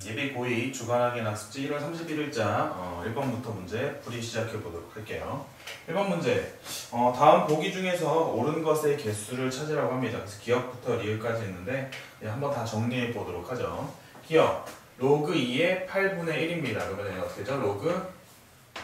예비 고의 주간학기 학습지 1월 31일자 1번부터 문제 풀이 시작해 보도록 할게요. 1번 문제 다음 보기 중에서 옳은 것의 개수를 찾으라고 합니다. 그래서 기억부터 리을까지 있는데 한번 다 정리해 보도록 하죠. 기억 로그 2의 8분의 1입니다. 그러면 어떻게 되죠? 로그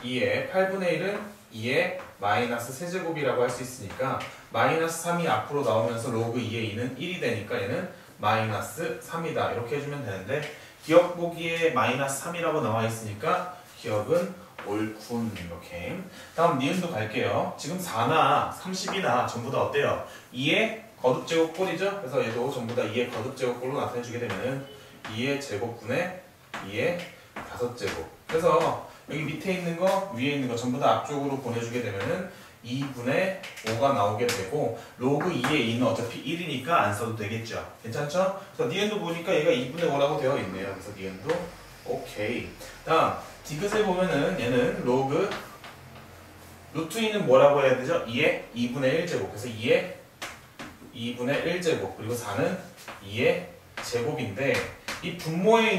2의 8분의 1은 2의 마이너스 세제곱이라고 할 수 있으니까 마이너스 3이 앞으로 나오면서 로그 2의 2는 1이 되니까 얘는 마이너스 3이다. 이렇게 해주면 되는데 기억 보기에 마이너스 3이라고 나와 있으니까 기억은 옳군. 이렇게. 다음 니은도 갈게요. 지금 4나 30이나 전부 다 어때요? 2의 거듭제곱꼴이죠? 그래서 얘도 전부 다 2의 거듭제곱꼴로 나타내주게 되면은 2의 제곱분의 2의 5제곱. 그래서 여기 밑에 있는 거, 위에 있는 거 전부 다 앞쪽으로 보내주게 되면은 2분의 5가 나오게 되고 로그 2의 2는 어차피 1이니까 안 써도 되겠죠. 괜찮죠? 그래서 니은도 보니까 얘가 2분의 5라고 되어 있네요. 그래서 니은도 오케이. 다음 디귿에 보면은 얘는 로그 루트 2는 뭐라고 해야 되죠? 2의 2분의 1제곱. 그래서 2의 2분의 1제곱 그리고 4는 2의 제곱인데 이 분모에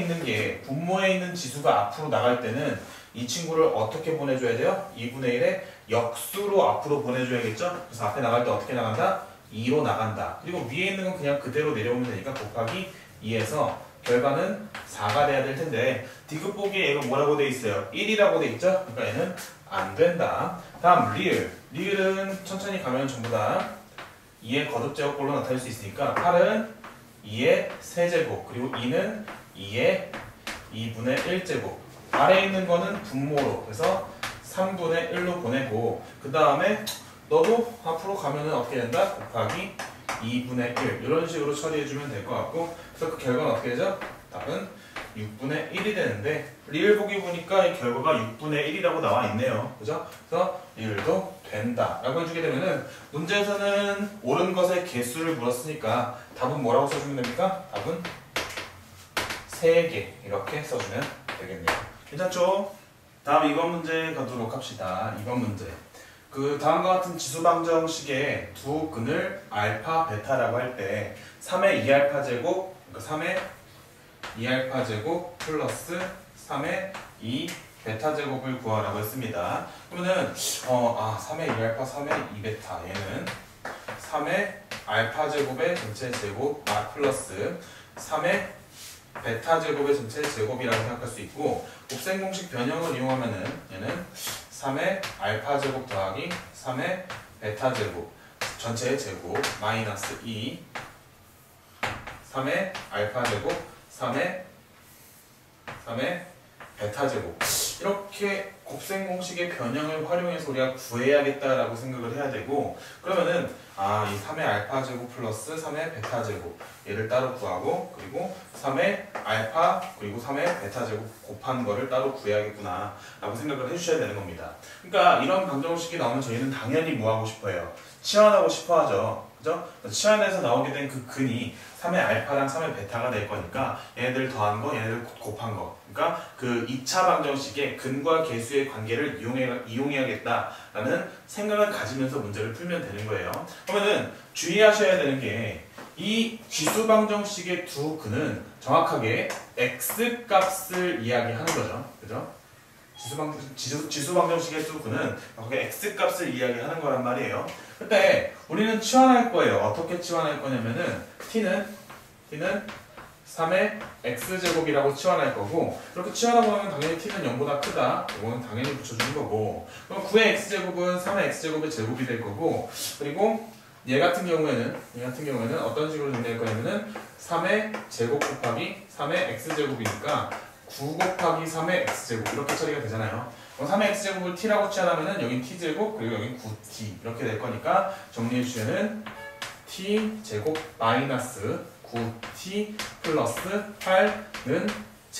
있는 지수가 앞으로 나갈 때는 이 친구를 어떻게 보내줘야 돼요? 2분의 1에 역수로 앞으로 보내줘야겠죠? 그래서 앞에 나갈 때 어떻게 나간다? 2로 나간다. 그리고 위에 있는 건 그냥 그대로 내려오면 되니까 곱하기 2에서 결과는 4가 돼야 될 텐데 디귿 보기에 얘가 뭐라고 돼 있어요? 1이라고 돼 있죠? 그러니까 얘는 안 된다. 다음 리을. 리을은 천천히 가면 전부 다 2의 거듭제곱꼴로 나타낼 수 있으니까 8은 2의 세제곱 그리고 2는 2의 2분의 1제곱. 아래에 있는 거는 분모로 그래서 3분의 1로 보내고 그 다음에 너도 앞으로 가면은 어떻게 된다? 곱하기 2분의 1 이런 식으로 처리해주면 될 것 같고 그래서 그 결과는 어떻게 되죠? 답은 6분의 1이 되는데 리을 보기 보니까 이 결과가 6분의 1이라고 나와 있네요. 그죠? 그래서 리을도 된다 라고 해주게 되면은 문제에서는 옳은 것의 개수를 물었으니까 답은 뭐라고 써주면 됩니까? 답은 3개 이렇게 써주면 되겠네요. 괜찮죠? 다음 2번 문제 가도록 합시다. 2번 문제. 그 다음과 같은 지수방정식의 두 근을 알파, 베타라고 할 때 3의 2알파 제곱, 그러니까 3의 2알파 제곱 플러스 3의 2 베타 제곱을 구하라고 했습니다. 그러면은 3의 2알파, 3의 2베타 얘는 3의 알파 제곱의 전체 제곱 플러스 3의 베타 제곱의 전체 제곱이라고 생각할 수 있고 곱셈 공식 변형을 이용하면은 얘는 3의 알파 제곱 더하기 3의 베타 제곱 전체의 제곱 마이너스 2 3의 알파 제곱 3의 베타 제곱 이렇게 곱셈 공식의 변형을 활용해서 우리가 구해야겠다라고 생각을 해야 되고 그러면은 이 3의 알파 제곱 플러스 3의 베타 제곱 얘를 따로 구하고 그리고 3의 알파 그리고 3의 베타 제곱 곱한 거를 따로 구해야겠구나 라고 생각을 해주셔야 되는 겁니다. 그러니까 이런 방정식이 나오면 저희는 당연히 뭐 하고 싶어요? 치환하고 싶어 하죠. 그죠? 치환해서 나오게 된 그 근이 3의 알파랑 3의 베타가 될 거니까 얘네들 더한 거, 얘네들 곱한 거. 그러니까 그 2차 방정식의 근과 개수의 관계를 이용해야겠다라는 생각을 가지면서 문제를 풀면 되는 거예요. 그러면은 주의하셔야 되는 게 이 지수 방정식의 두 근은 정확하게 x 값을 이야기하는 거죠. 그죠? 지수 방정식의 두 근은 정확하게 x 값을 이야기하는 거란 말이에요. 근데 우리는 치환할 거예요. 어떻게 치환할 거냐면은 t는 3의 x제곱이라고 치환할 거고 그렇게 치환하고 나면 당연히 t는 0보다 크다. 이거는 당연히 붙여주는 거고 그럼 9의 x제곱은 3의 x제곱의 제곱이 될 거고 그리고 얘 같은 경우에는 어떤 식으로 정리할 거냐면은 3의 제곱 곱하기 3의 x제곱이니까 9 곱하기 3의 x제곱 이렇게 처리가 되잖아요. 그럼 3의 x제곱을 t라고 치환하면은 여긴 t제곱 그리고 여긴 9t 이렇게 될 거니까 정리해 주면은 t제곱 마이너스 9t 플러스 8는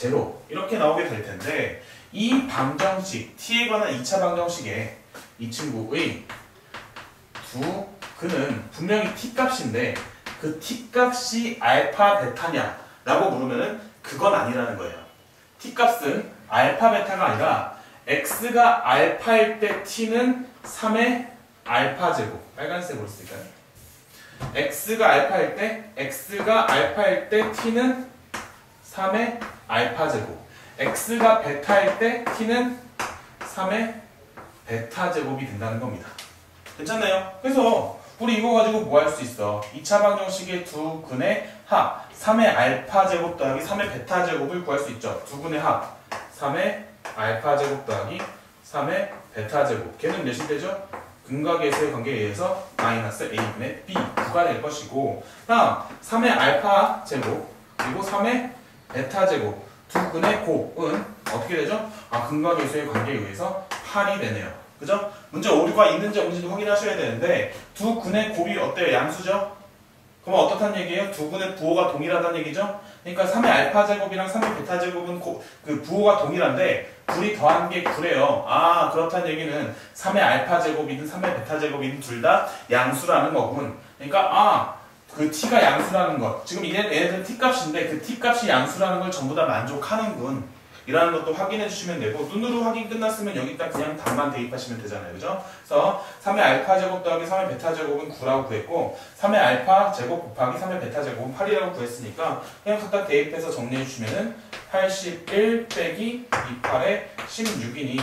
0 이렇게 나오게 될 텐데 이 방정식 t에 관한 2차 방정식에 이 친구의 두 근은 분명히 t값인데 그 t값이 알파 베타냐 라고 물으면은 그건 아니라는 거예요. t값은 알파 베타가 아니라 x가 알파일 때 t는 3의 알파 제곱 빨간색으로 쓸까요? x가 알파일 때 t는 3의 알파 제곱. x가 베타일 때 t는 3의 베타 제곱이 된다는 겁니다. 괜찮나요? 그래서 우리 이거 가지고 뭐 할 수 있어? 2차 방정식의 두 근의 합 3의 알파 제곱 더하기 3의 베타 제곱을 구할 수 있죠. 두 근의 합 3의 알파 제곱 더하기 3의 베타 제곱. 걔는 몇이 되죠? 근과 계수의 관계에 의해서 마이너스 a분의 b가 될 것이고, 다음 3의 알파 제곱 그리고 3의 베타 제곱 두 근의 곱은 어떻게 되죠? 근과 계수의 관계에 의해서 8이 되네요. 그죠? 문제 오류가 있는지 없는지도 확인하셔야 되는데 두 근의 곱이 어때요? 양수죠? 그럼 어떻다는 얘기예요? 두 근의 부호가 동일하다는 얘기죠? 그러니까 3의 알파 제곱이랑 3의 베타 제곱은 그 부호가 동일한데 둘이 더한 게 9래요. 그렇다는 얘기는 3의 알파 제곱이든 3의 베타 제곱이든 둘 다 양수라는 거군. 그러니까 그 t가 양수라는 것. 지금 얘네들은 t 값인데 그 t 값이 양수라는 걸 전부 다 만족하는군. 이라는 것도 확인해 주시면 되고, 눈으로 확인 끝났으면 여기다 그냥 답만 대입하시면 되잖아요. 그죠? 그래서 3의 알파 제곱 더하기 3의 베타 제곱은 9라고 구했고 3의 알파 제곱 곱하기 3의 베타 제곱은 8이라고 구했으니까 그냥 갖다 대입해서 정리해 주시면은 81 빼기 28에 16이니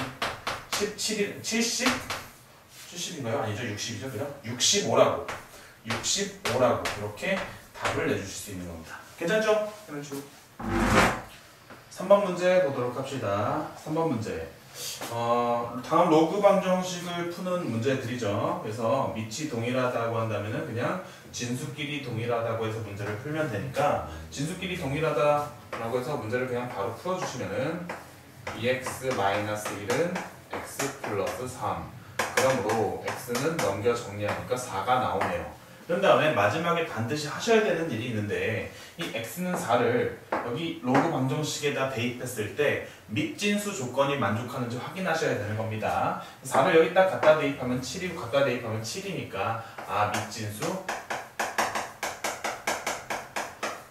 70인가요? 아니죠. 60이죠. 그죠? 65라고 이렇게 답을 내주실 수 있는 겁니다. 괜찮죠? 이런 식으로. 3번 문제 보도록 합시다. 3번 문제. 다음 로그 방정식을 푸는 문제들이죠. 그래서 밑이 동일하다고 한다면은 그냥 진수끼리 동일하다고 해서 문제를 풀면 되니까, 진수끼리 동일하다라고 해서 문제를 그냥 바로 풀어주시면은 2x-1은 x 플러스 3. 그러므로 x는 넘겨 정리하니까 4가 나오네요. 그런 다음에 마지막에 반드시 하셔야 되는 일이 있는데, 이 x는 4를 여기 로그 방정식에다 대입했을 때 밑진수 조건이 만족하는지 확인하셔야 되는 겁니다. 4를 여기 딱 갖다 대입하면 7이고 갖다 대입하면 7이니까 밑진수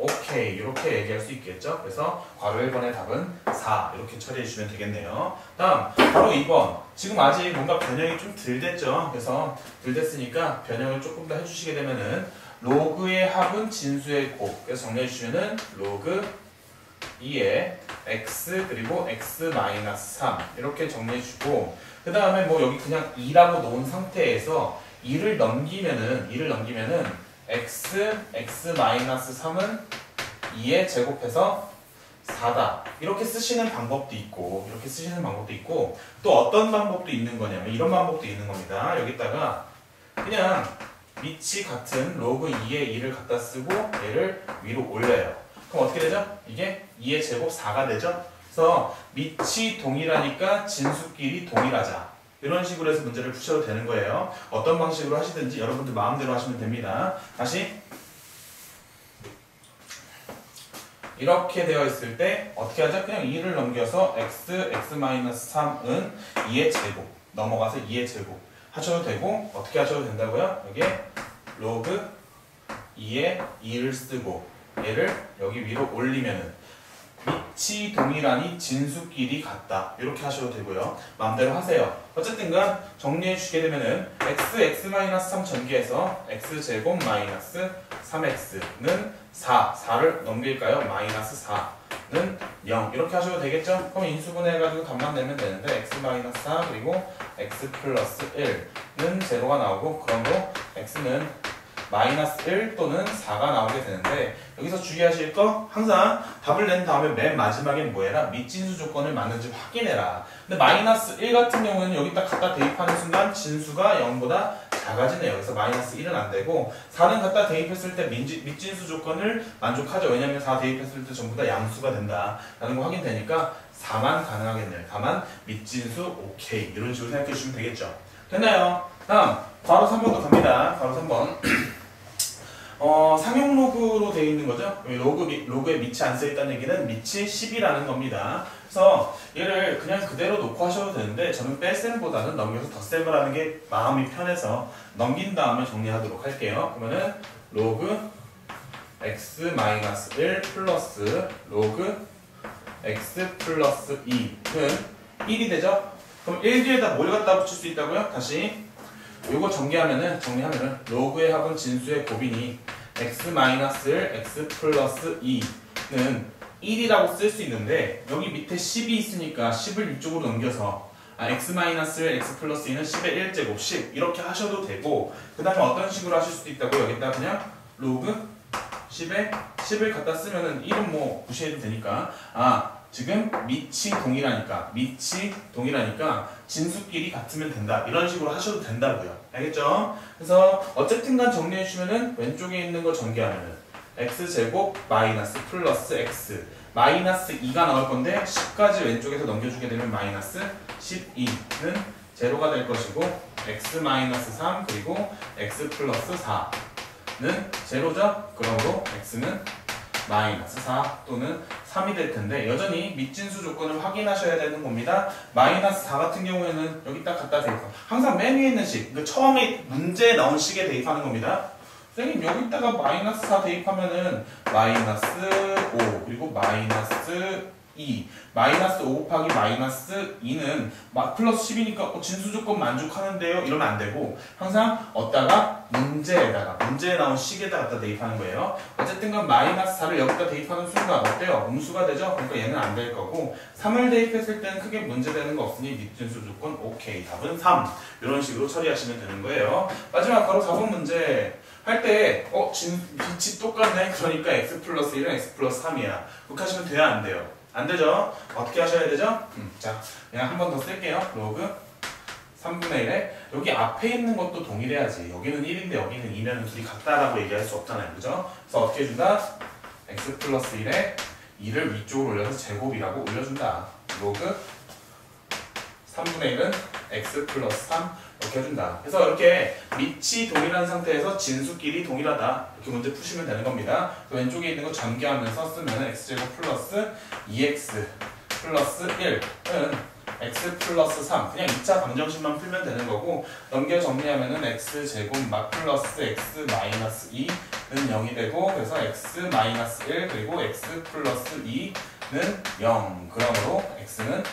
오케이 이렇게 얘기할 수 있겠죠. 그래서 괄호 1번의 답은 4 이렇게 처리해 주시면 되겠네요. 다음 바로 2번. 지금 아직 뭔가 변형이 좀 덜 됐죠. 그래서 덜 됐으니까 변형을 조금 더 해주시게 되면은 로그의 합은 진수의 곱. 그래서 정리해 주시면은 로그 2의 x 그리고 x-3 이렇게 정리해 주고, 그 다음에 뭐 여기 그냥 2라고 놓은 상태에서 2를 넘기면은 x-3은 2에 제곱해서 4다. 이렇게 쓰시는 방법도 있고 또 어떤 방법도 있는 거냐면 이런 방법도 있는 겁니다. 여기다가 그냥 밑이 같은 로그 2의 2를 갖다 쓰고 얘를 위로 올려요. 그럼 어떻게 되죠? 이게 2의 제곱 4가 되죠? 그래서 밑이 동일하니까 진수끼리 동일하자. 이런 식으로 해서 문제를 푸셔도 되는 거예요. 어떤 방식으로 하시든지 여러분들 마음대로 하시면 됩니다. 다시 이렇게 되어 있을 때 어떻게 하죠? 그냥 2를 넘겨서 x-3은 2의 제곱 넘어가서 2의 제곱 하셔도 되고, 어떻게 하셔도 된다고요? 여기에 로그 2의 2를 쓰고 얘를 여기 위로 올리면은 밑이 동일하니 진수끼리 같다. 이렇게 하셔도 되고요. 마음대로 하세요. 어쨌든간 정리해 주시게 되면은 x-3 전개해서 x제곱 마이너스 3x는 4를 넘길까요? 마이너스 4는 0 이렇게 하셔도 되겠죠? 그럼 인수분해해가지고 답만 내면 되는데 x-4 그리고 x 플러스 1는 제로가 나오고, 그러므로 x는 마이너스 1 또는 4가 나오게 되는데, 여기서 주의하실 거 항상 답을 낸 다음에 맨 마지막엔 뭐 해라? 밑진수 조건을 맞는지 확인해라. 근데 마이너스 1 같은 경우는 여기다 갖다 대입하는 순간 진수가 0보다 작아지네요. 그래서 마이너스 1은 안 되고, 4는 갖다 대입했을 때 밑진수 조건을 만족하죠. 왜냐면 4 대입했을 때 전부 다 양수가 된다 라는 거 확인되니까 4만 가능하겠네요. 다만 밑진수 오케이 이런 식으로 생각해 주시면 되겠죠. 됐나요? 다음 괄호 3번도 갑니다. 괄호 3번. 상용 로그로 되어 있는 거죠. 로그에 밑이 안 써있다는 얘기는 밑이 10이라는 겁니다. 그래서 얘를 그냥 그대로 놓고 하셔도 되는데, 저는 뺄셈보다는 넘겨서 덧셈을 하는 게 마음이 편해서 넘긴 다음에 정리하도록 할게요. 그러면은 로그 x-1 플러스 로그 x 플러스 2는 1이 되죠? 그럼 1 뒤에다 뭘 갖다 붙일 수 있다고요? 다시 요거 정리하면은 로그의 합은 진수의 곱이니 x-1 x 플러스 2는 1이라고 쓸 수 있는데 여기 밑에 10이 있으니까 10을 이쪽으로 넘겨서 x-1, x 플러스 2는 10의 1제곱 10 이렇게 하셔도 되고 그 다음에 어떤 식으로 하실 수도 있다고 여기다 그냥 로그 10에 10을 갖다 쓰면은 1은 뭐 무시해도 되니까 지금 밑이 동일하니까 진수끼리 같으면 된다 이런 식으로 하셔도 된다고요. 알겠죠? 그래서 어쨌든간 정리해 주면은 왼쪽에 있는 거 전개하면은 x제곱 마이너스 플러스 x 마이너스 2가 나올 건데 10까지 왼쪽에서 넘겨주게 되면 마이너스 12는 제로가 될 것이고 x 마이너스 3 그리고 x 플러스 4는 제로죠? 그러므로 x는 마이너스 4 또는 3이 될 텐데 여전히 밑진수 조건을 확인하셔야 되는 겁니다. 마이너스 4 같은 경우에는 여기 딱 갖다 대입하면 항상 맨 위에 있는 식, 그 처음에 문제에 나온 식에 대입하는 겁니다. 선생님 여기다가 마이너스 4 대입하면은 마이너스 5 그리고 마이너스 2 마이너스 5 곱하기 마이너스 2는 플러스 10이니까 진수 조건 만족하는데요 이러면 안 되고 항상 어디다가 문제에 나온 식에다 갖다 대입하는 거예요. 어쨌든간 마이너스 4를 여기다 대입하는 순간 어때요? 음수가 되죠? 그러니까 얘는 안 될 거고 3을 대입했을 때는 크게 문제되는 거 없으니 밑진수 조건 오케이 답은 3 이런 식으로 처리하시면 되는 거예요. 마지막 바로 4번 문제 할 때 빛이 똑같네 그러니까 x 플러스 1은 x 플러스 3이야 그렇게 하시면 돼야 안 돼요? 안 되죠? 어떻게 하셔야 되죠? 자 그냥 한 번 더 쓸게요. 로그 3분의 1에 여기 앞에 있는 것도 동일해야지 여기는 1인데 여기는 2면 둘이 같다라고 얘기할 수 없잖아요. 그죠? 그래서 어떻게 해준다? x 플러스 1에 2를 위쪽으로 올려서 제곱이라고 올려준다. 로그 3분의 1은 x 플러스 3 이렇게 해준다. 그래서 이렇게 밑이 동일한 상태에서 진수끼리 동일하다 이렇게 문제 푸시면 되는 겁니다. 왼쪽에 있는 거 전개하면서 쓰면 x제곱 플러스 2x 플러스 1은 x 플러스 3 그냥 2차 방정식만 풀면 되는 거고 넘겨 정리하면은 x제곱 플러스 x 마이너스 2는 0이 되고 그래서 x 마이너스 1 그리고 x 플러스 2는 0 그러므로 x는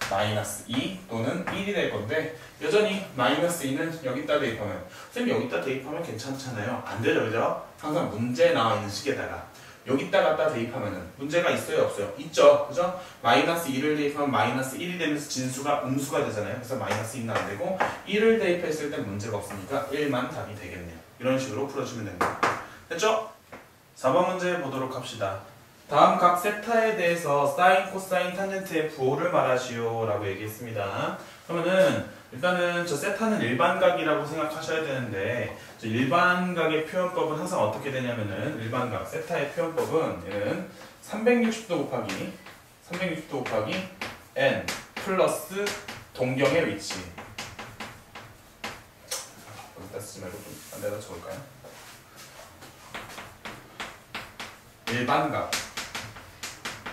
마이너스 2 또는 1이 될 건데 여전히 마이너스 2는 여기다 대입하면 선생님 여기다 대입하면 괜찮잖아요. 안 되죠 그죠? 항상 문제에 나와 있는 식에다가 여기다 갖다 대입하면은 문제가 있어요 없어요? 있죠 그죠? 마이너스 2를 대입하면 마이너스 1이 되면서 진수가 음수가 되잖아요. 그래서 마이너스 2는 안 되고 1을 대입했을 때 문제가 없으니까 1만 답이 되겠네요. 이런 식으로 풀어주면 됩니다. 됐죠? 4번 문제 보도록 합시다. 다음 각 세타에 대해서 사인, 코사인, 탄젠트의 부호를 말하시오 라고 얘기했습니다. 그러면은 일단은 저 세타는 일반각이라고 생각하셔야 되는데 저 일반각의 표현법은 항상 어떻게 되냐면은 일반각 세타의 표현법은 얘는 360도 곱하기 n 플러스 동경의 위치 여기다 쓰지 말고 좀 안 데다 적을까요? 일반각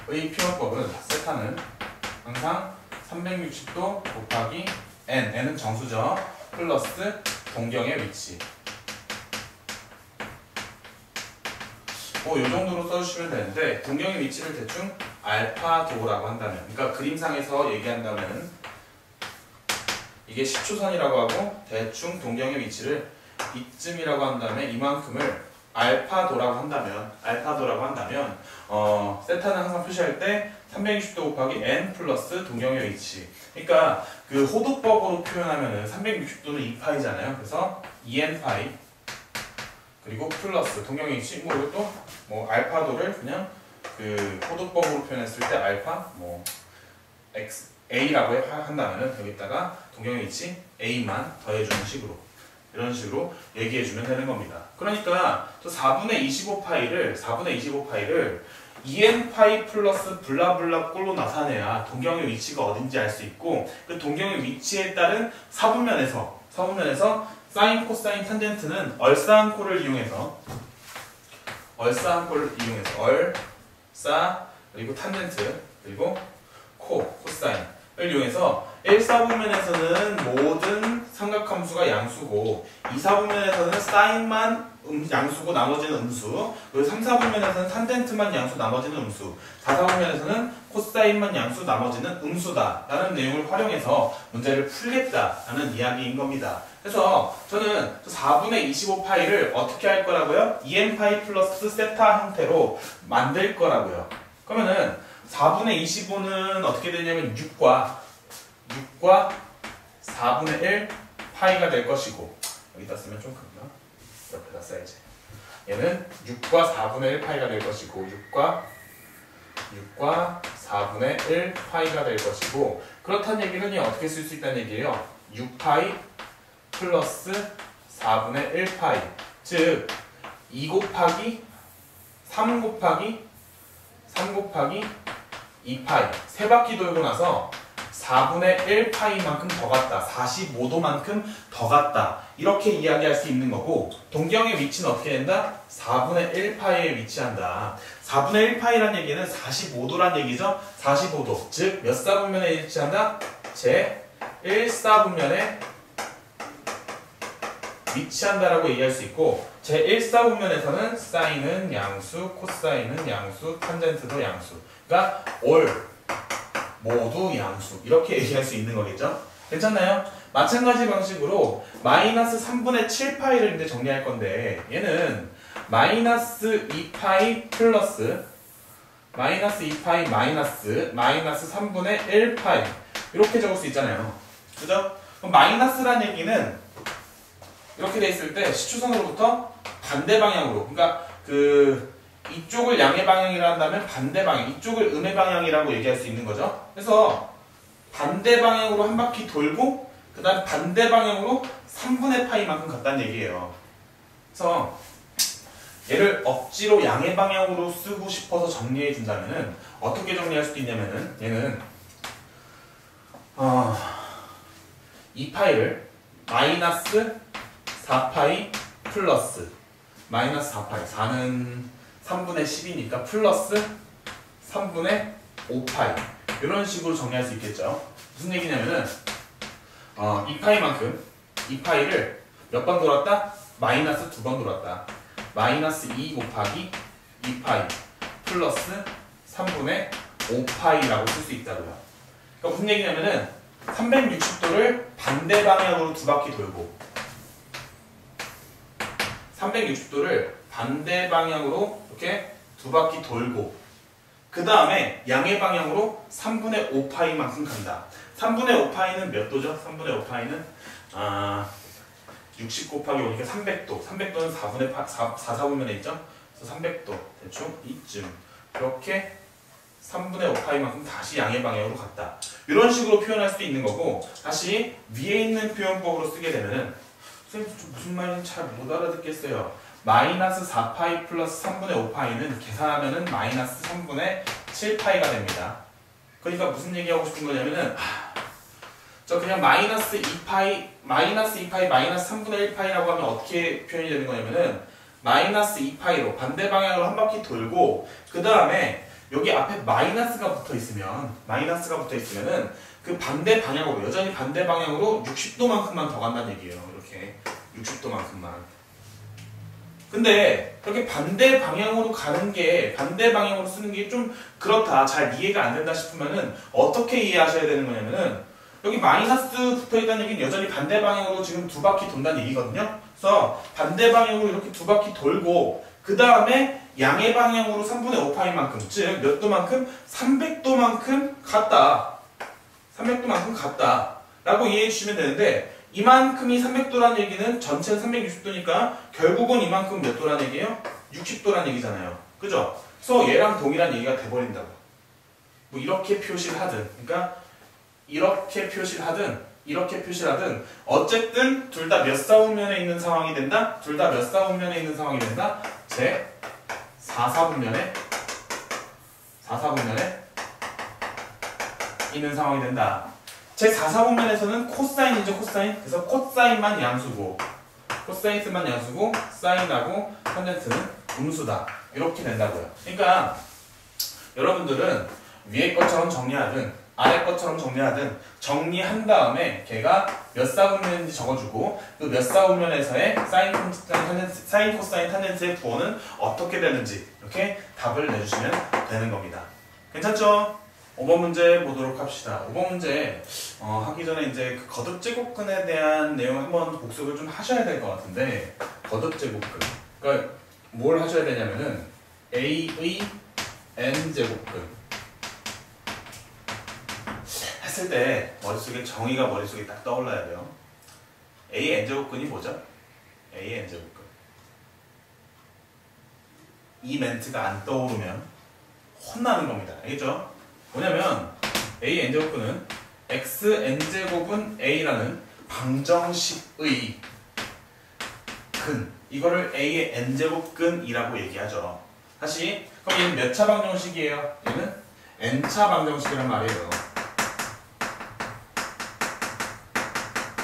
의 표현법은 세타는 항상 360도 곱하기 n은 정수죠. 플러스 동경의 위치 이 정도로 써주시면 되는데 동경의 위치를 대충 알파도라고 한다면 그러니까 그림상에서 얘기한다면 이게 10초선이라고 하고 대충 동경의 위치를 이쯤이라고 한다면 이만큼을 알파도라고 한다면 세타는 항상 표시할 때 360도 곱하기 n 플러스 동경의 위치 그러니까 그 호도법으로 표현하면은 360도는 2파이잖아요. 그래서 2n파이 그리고 플러스 동경의 위치 이것도 알파도를 그냥 그 호도법으로 표현했을 때 알파 x a라고 한다면은 여기다가 동경의 위치 a만 더해주는 식으로 이런 식으로 얘기해주면 되는 겁니다. 그러니까 또 4분의 25파이를 2n파이 플러스 블라블라 꼴로 나타내야 동경의 위치가 어딘지 알 수 있고 그 동경의 위치에 따른 사분면에서 사인, 코사인, 탄젠트는 얼싸한 꼴을 이용해서 얼싸 그리고 탄젠트 그리고 코사인을 이용해서 1사분면에서는 모든 삼각함수가 양수고 2사분면에서는 사인만 양수고 나머지는 음수 그리고 3사분면에서는 탄젠트만 양수 나머지는 음수 4사분면에서는 코사인만 양수 나머지는 음수다 라는 내용을 활용해서 문제를 풀겠다라는 이야기인 겁니다. 그래서 저는 4분의 25파이를 어떻게 할 거라고요? 2n파이 플러스 세타 형태로 만들 거라고요. 그러면은 4분의 25는 어떻게 되냐면 6과 4분의 1 파이가 될 것이고, 여기다 쓰면 좀 큰가? 옆에다 써야지. 얘는 6과 4분의 1 파이가 될 것이고, 6과 4분의 1 파이가 될 것이고, 그렇다는 얘기는 어떻게 쓸 수 있다는 얘기예요. 6파이 플러스 4분의 1 파이, 즉 2 곱하기 3 곱하기 2파이, 세 바퀴 돌고 나서 4분의 1 파이만큼 더 갔다, 45도만큼 더 갔다, 이렇게 이야기할 수 있는 거고, 동경의 위치는 어떻게 된다? 4분의 1 파이에 위치한다. 4분의 1 파이란 얘기는 45도란 얘기죠. 45도, 즉 몇 사분면에 위치한다? 제 1사분면에 위치한다라고 얘기할 수 있고, 제 1사분면에서는 사인은 양수, 코사인은 양수, 탄젠트도 양수, 그러니까 올 모두 양수, 이렇게 얘기할 수 있는 거겠죠. 괜찮나요? 마찬가지 방식으로 마이너스 3분의 7파이를 이제 정리할 건데, 얘는 마이너스 2파이 플러스 마이너스 2파이 마이너스 3분의 1파이, 이렇게 적을 수 있잖아요. 그죠? 그럼 마이너스란 얘기는 이렇게 돼 있을 때 시초선으로부터 반대 방향으로, 그러니까 이쪽을 양의 방향이라 한다면 반대 방향, 이쪽을 음의 방향이라고 얘기할 수 있는 거죠. 그래서 반대 방향으로 한 바퀴 돌고, 그 다음 반대 방향으로 3분의 파이만큼 갔다는 얘기예요. 그래서 얘를 억지로 양의 방향으로 쓰고 싶어서 정리해 준다면은 어떻게 정리할 수도 있냐면은, 얘는 2파이를 마이너스 4파이 플러스 마이너스 4파이, 4는 3분의 10이니까 플러스 3분의 5파이, 이런 식으로 정리할 수 있겠죠. 무슨 얘기냐면은 2파이만큼 2파이를 몇 번 돌았다? 마이너스 2번 돌았다. 마이너스 2 곱하기 2파이 플러스 3분의 5파이라고 쓸 수 있다고요. 그러니까 무슨 얘기냐면은 360도를 반대 방향으로 두 바퀴 돌고, 360도를 반대 방향으로 이렇게 두 바퀴 돌고, 그 다음에 양의 방향으로 3분의 5파이만큼 간다. 3분의 5파이는 몇 도죠? 3분의 5파이는 60 곱하기 5니까 300도. 300도는 4분면에 있죠? 그래서 300도 대충 이쯤, 이렇게 3분의 5파이만큼 다시 양의 방향으로 갔다. 이런 식으로 표현할 수도 있는 거고, 다시 위에 있는 표현법으로 쓰게 되면은, 선생님 무슨 말인지 잘 못 알아듣겠어요. 마이너스 4파이 플러스 3분의 5파이는 계산하면은 마이너스 3분의 7파이가 됩니다. 그러니까 무슨 얘기하고 싶은 거냐면은, 저 그냥 마이너스 2파이 마이너스 3분의 1파이라고 하면 어떻게 표현이 되는 거냐면은, 마이너스 2파이로 반대 방향으로 한 바퀴 돌고, 그 다음에 여기 앞에 마이너스가 붙어 있으면은 그 반대 방향으로, 여전히 반대 방향으로 60도만큼만 더 간다는 얘기예요. 이렇게 60도만큼만. 근데 이렇게 반대 방향으로 가는 게, 반대 방향으로 쓰는 게 좀 그렇다, 잘 이해가 안 된다 싶으면은 어떻게 이해하셔야 되는 거냐면은, 여기 마이너스 붙어 있다는 얘기는 여전히 반대 방향으로 지금 두 바퀴 돈다는 얘기거든요. 그래서 반대 방향으로 이렇게 두 바퀴 돌고, 그 다음에 양의 방향으로 3분의 5파이만큼, 즉 몇 도만큼? 300도만큼 갔다. 300도만큼 갔다 라고 이해해 주시면 되는데, 이만큼이 300도라는 얘기는 전체는 360도니까 결국은 이만큼 몇 도라는 얘기예요? 60도라는 얘기잖아요. 그죠? 그래서 얘랑 동일한 얘기가 돼버린다고. 뭐 이렇게 표시를 하든, 그러니까 이렇게 표시를 하든 어쨌든 둘 다 몇 사분면에 있는 상황이 된다? 둘 다 몇 사분면에 있는 상황이 된다? 제 4사분면에 있는 상황이 된다. 제 4사분면에서는 코사인이죠, 코사인. 그래서 코사인만 양수고, 사인하고 탄젠트는 음수다. 이렇게 된다고요. 그러니까 여러분들은 위에 것처럼 정리하든 아래 것처럼 정리하든, 정리한 다음에 걔가 몇 사분면인지 적어주고, 그 몇 사분면에서의 사인, 코사인, 탄젠트의 부호는 어떻게 되는지 이렇게 답을 내주시면 되는 겁니다. 괜찮죠? 5번 문제 보도록 합시다. 5번 문제 하기 전에 이제 그 거듭제곱근에 대한 내용 한번 복습을 좀 하셔야 될 것 같은데, 거듭제곱근, 그러니까 뭘 하셔야 되냐면은 A의 n제곱근 했을 때 머릿속에 정의가 머릿속에 딱 떠올라야 돼요. a n제곱근이 뭐죠? a n제곱근. 이 멘트가 안 떠오르면 혼나는 겁니다. 알겠죠? 뭐냐면 a n제곱근은 x n제곱은 a라는 방정식의 근, 이거를 a의 n제곱근이라고 얘기하죠. 다시, 그럼 얘는 몇 차 방정식이에요? 얘는 n차 방정식이란 말이에요.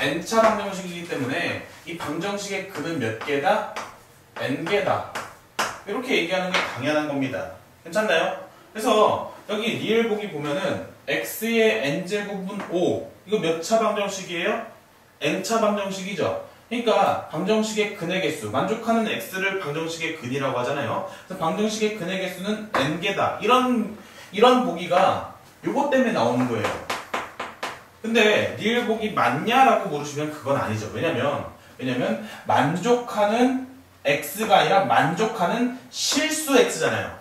n차 방정식이기 때문에 이 방정식의 근은 몇 개다? n개다. 이렇게 얘기하는 게 당연한 겁니다. 괜찮나요? 그래서 여기 리을 보기 보면은 x의 n제곱은 5. 이거 몇 차 방정식이에요? n차 방정식이죠. 그러니까 방정식의 근의 개수, 만족하는 x를 방정식의 근이라고 하잖아요. 그래서 방정식의 근의 개수는 n개다. 이런 보기가 요거 때문에 나오는 거예요. 근데 리을 보기 맞냐라고 물으시면 그건 아니죠. 왜냐면 만족하는 x가 아니라 만족하는 실수 x잖아요.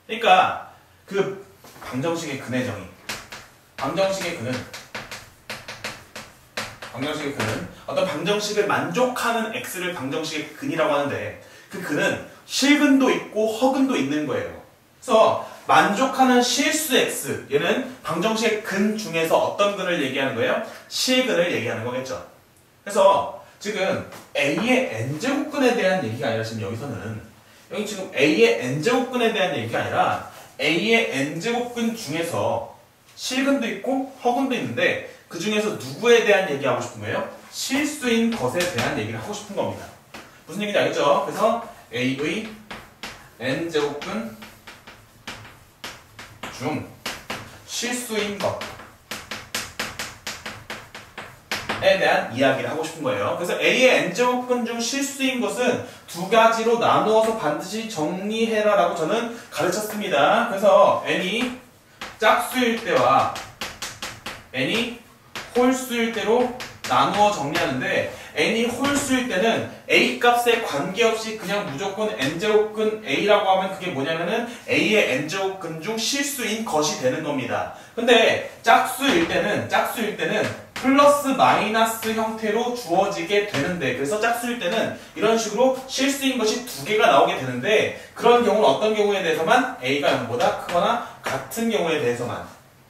그러니까 그 방정식의 근의 정의, 방정식의 근은 어떤 방정식을 만족하는 x를 방정식의 근이라고 하는데 그 근은 실근도 있고 허근도 있는 거예요. 그래서 만족하는 실수 x, 얘는 방정식의 근 중에서 어떤 근을 얘기하는 거예요? 실근을 얘기하는 거겠죠. 그래서 지금 a의 n제곱근에 대한 얘기가 아니라 지금 여기 지금 a의 n제곱근에 대한 얘기가 아니라 a의 n제곱근 중에서 실근도 있고 허근도 있는데 그 중에서 누구에 대한 얘기하고 싶은 거예요? 실수인 것에 대한 얘기를 하고 싶은 겁니다. 무슨 얘기인지 알겠죠? 그래서 a의 n제곱근 중 실수인 것에 대한 이야기를 하고 싶은 거예요. 그래서 a의 n제곱근 중 실수인 것은 두 가지로 나누어서 반드시 정리해라 라고 저는 가르쳤습니다. 그래서 n이 짝수일 때와 n이 홀수일 때로 나누어 정리하는데 n이 홀수일 때는 a 값에 관계없이 그냥 무조건 n제곱근 a라고 하면 그게 뭐냐면은 a의 n제곱근 중 실수인 것이 되는 겁니다. 근데 짝수일 때는 플러스 마이너스 형태로 주어지게 되는데, 그래서 짝수일 때는 이런 식으로 실수인 것이 두 개가 나오게 되는데, 그런 경우는 어떤 경우에 대해서만 a가 0보다 크거나 같은 경우에 대해서만,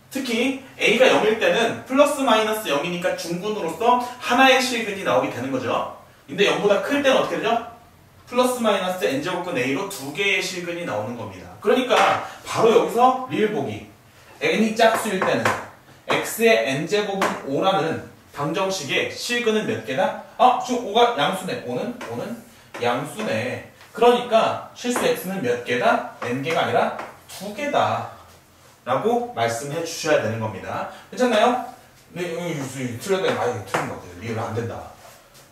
특히 a가 0일 때는 플러스 마이너스 0이니까 중근으로서 하나의 실근이 나오게 되는 거죠. 근데 0보다 클 때는 어떻게 되죠? 플러스 마이너스 n제곱근 a로 두 개의 실근이 나오는 겁니다. 그러니까 바로 여기서 리을 보기, n이 짝수일 때는 x의 n제곱은 5라는 방정식의 실근은 몇 개다? 지금 5가 양수네. 5는 양수네. 그러니까 실수 x는 몇 개다? n개가 아니라 2개다 라고 말씀해 주셔야 되는 겁니다. 괜찮나요? 네, 틀렸다. 틀린 것 같아요. 리을 안 된다.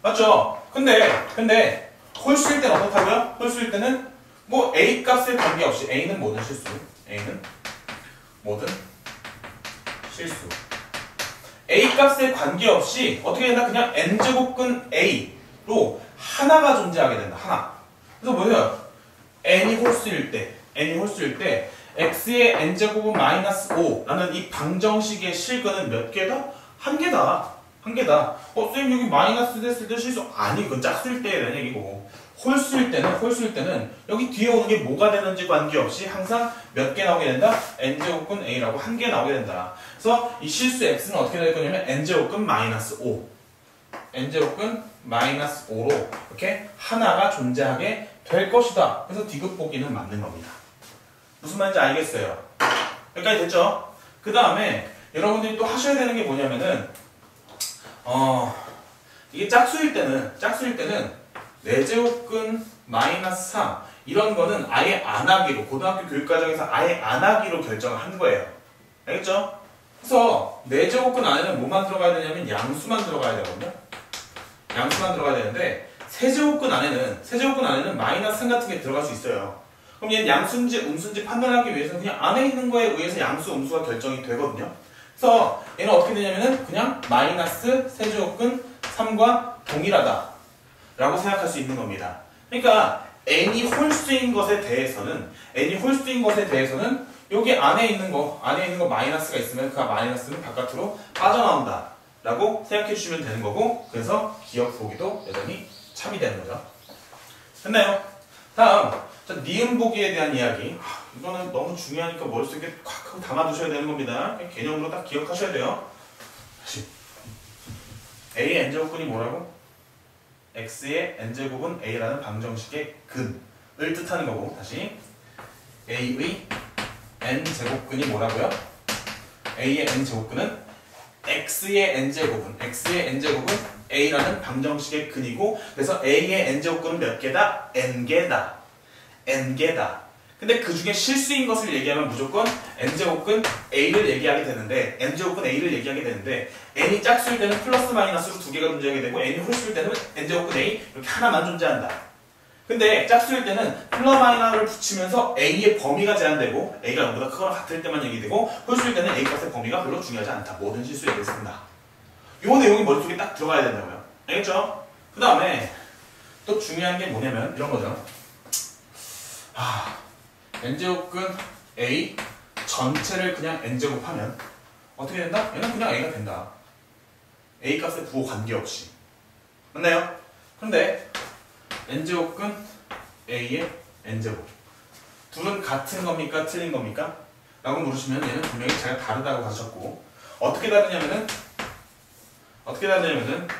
맞죠? 근데 홀수일 때는 어떻다고요? 홀수일 때는 뭐 a 값에 관계없이, a는 뭐든 실수, a는 뭐든 실수, a 값에 관계없이 어떻게 된다? 그냥 n제곱근 a로 하나가 존재하게 된다. 하나. 그래서 뭐예요? n이 홀수일 때 x의 n제곱은 마이너스 5라는 이 방정식의 실근은 몇 개다? 한 개다. 선생님 여기 마이너스 됐을 때 실수 아니, 그건 짝수일 때라는 얘기고, 홀수일 때는 여기 뒤에 오는 게 뭐가 되는지 관계없이 항상 몇 개 나오게 된다? n제곱근 a라고 한 개 나오게 된다. 그래서 이 실수 x는 어떻게 될 거냐면 n제곱근 마이너스 5, n제곱근 마이너스 5로 이렇게 하나가 존재하게 될 것이다. 그래서 디귿 보기는 맞는 겁니다. 무슨 말인지 알겠어요? 여기까지 됐죠? 그 다음에 여러분들이 또 하셔야 되는 게 뭐냐면은 이게 짝수일 때는 4제곱근 마이너스 3 이런 거는 아예 안 하기로, 고등학교 교육과정에서 아예 안 하기로 결정을 한 거예요. 알겠죠? 그래서 4제곱근 안에는 뭐만 들어가야 되냐면 양수만 들어가야 되거든요. 양수만 들어가야 되는데 세제곱근 안에는 마이너스 3 같은 게 들어갈 수 있어요. 그럼 얘는 양수인지 음수인지 판단하기 위해서는 그냥 안에 있는 거에 의해서 양수, 음수가 결정이 되거든요. 그래서 얘는 어떻게 되냐면은 그냥 마이너스 세제곱근 3과 동일하다 라고 생각할 수 있는 겁니다. 그러니까 n이 홀수인 것에 대해서는 여기 안에 있는 거 마이너스가 있으면 그 마이너스는 바깥으로 빠져나온다 라고 생각해 주시면 되는 거고, 그래서 기억 보기도 여전히 참이 되는 거죠. 됐나요? 다음, 자, 니은 보기에 대한 이야기. 이거는 너무 중요하니까 머릿속에 콱 하고 담아두셔야 되는 겁니다. 개념으로 딱 기억하셔야 돼요. 다시 a의 n제곱근이 뭐라고? x의 n제곱은 a라는 방정식의 근을 뜻하는 거고, 다시 a의 n제곱근이 뭐라고요? a의 n제곱근은 x의 n제곱은 a라는 방정식의 근이고, 그래서 a의 n제곱근은 몇 개다? n개다. 근데 그 중에 실수인 것을 얘기하면 무조건 n제곱근 a를 얘기하게 되는데, n이 짝수일 때는 플러스 마이너스로 두 개가 존재하게 되고, n이 홀수일 때는 n제곱근 a 이렇게 하나만 존재한다. 근데 짝수일 때는 플러 마이너를 붙이면서 a의 범위가 제한되고, a가 0보다 크거나 같을 때만 얘기되고, 홀수일 때는 a 값의 범위가 별로 중요하지 않다. 모든 실수에 대해서다. 요 내용이 머릿속에 딱 들어가야 된다고요. 알겠죠? 그 다음에 또 중요한 게 뭐냐면 이런 거죠. n제곱근 a 전체를 그냥 n제곱하면 어떻게 된다? 얘는 그냥 a가 된다. a 값에 부호 관계없이. 맞나요? 그런데 n제곱근 a의 n제곱, 둘은 같은 겁니까? 틀린 겁니까? 라고 물으시면 얘는 분명히 제가 다르다고 하셨고, 어떻게 다르냐면은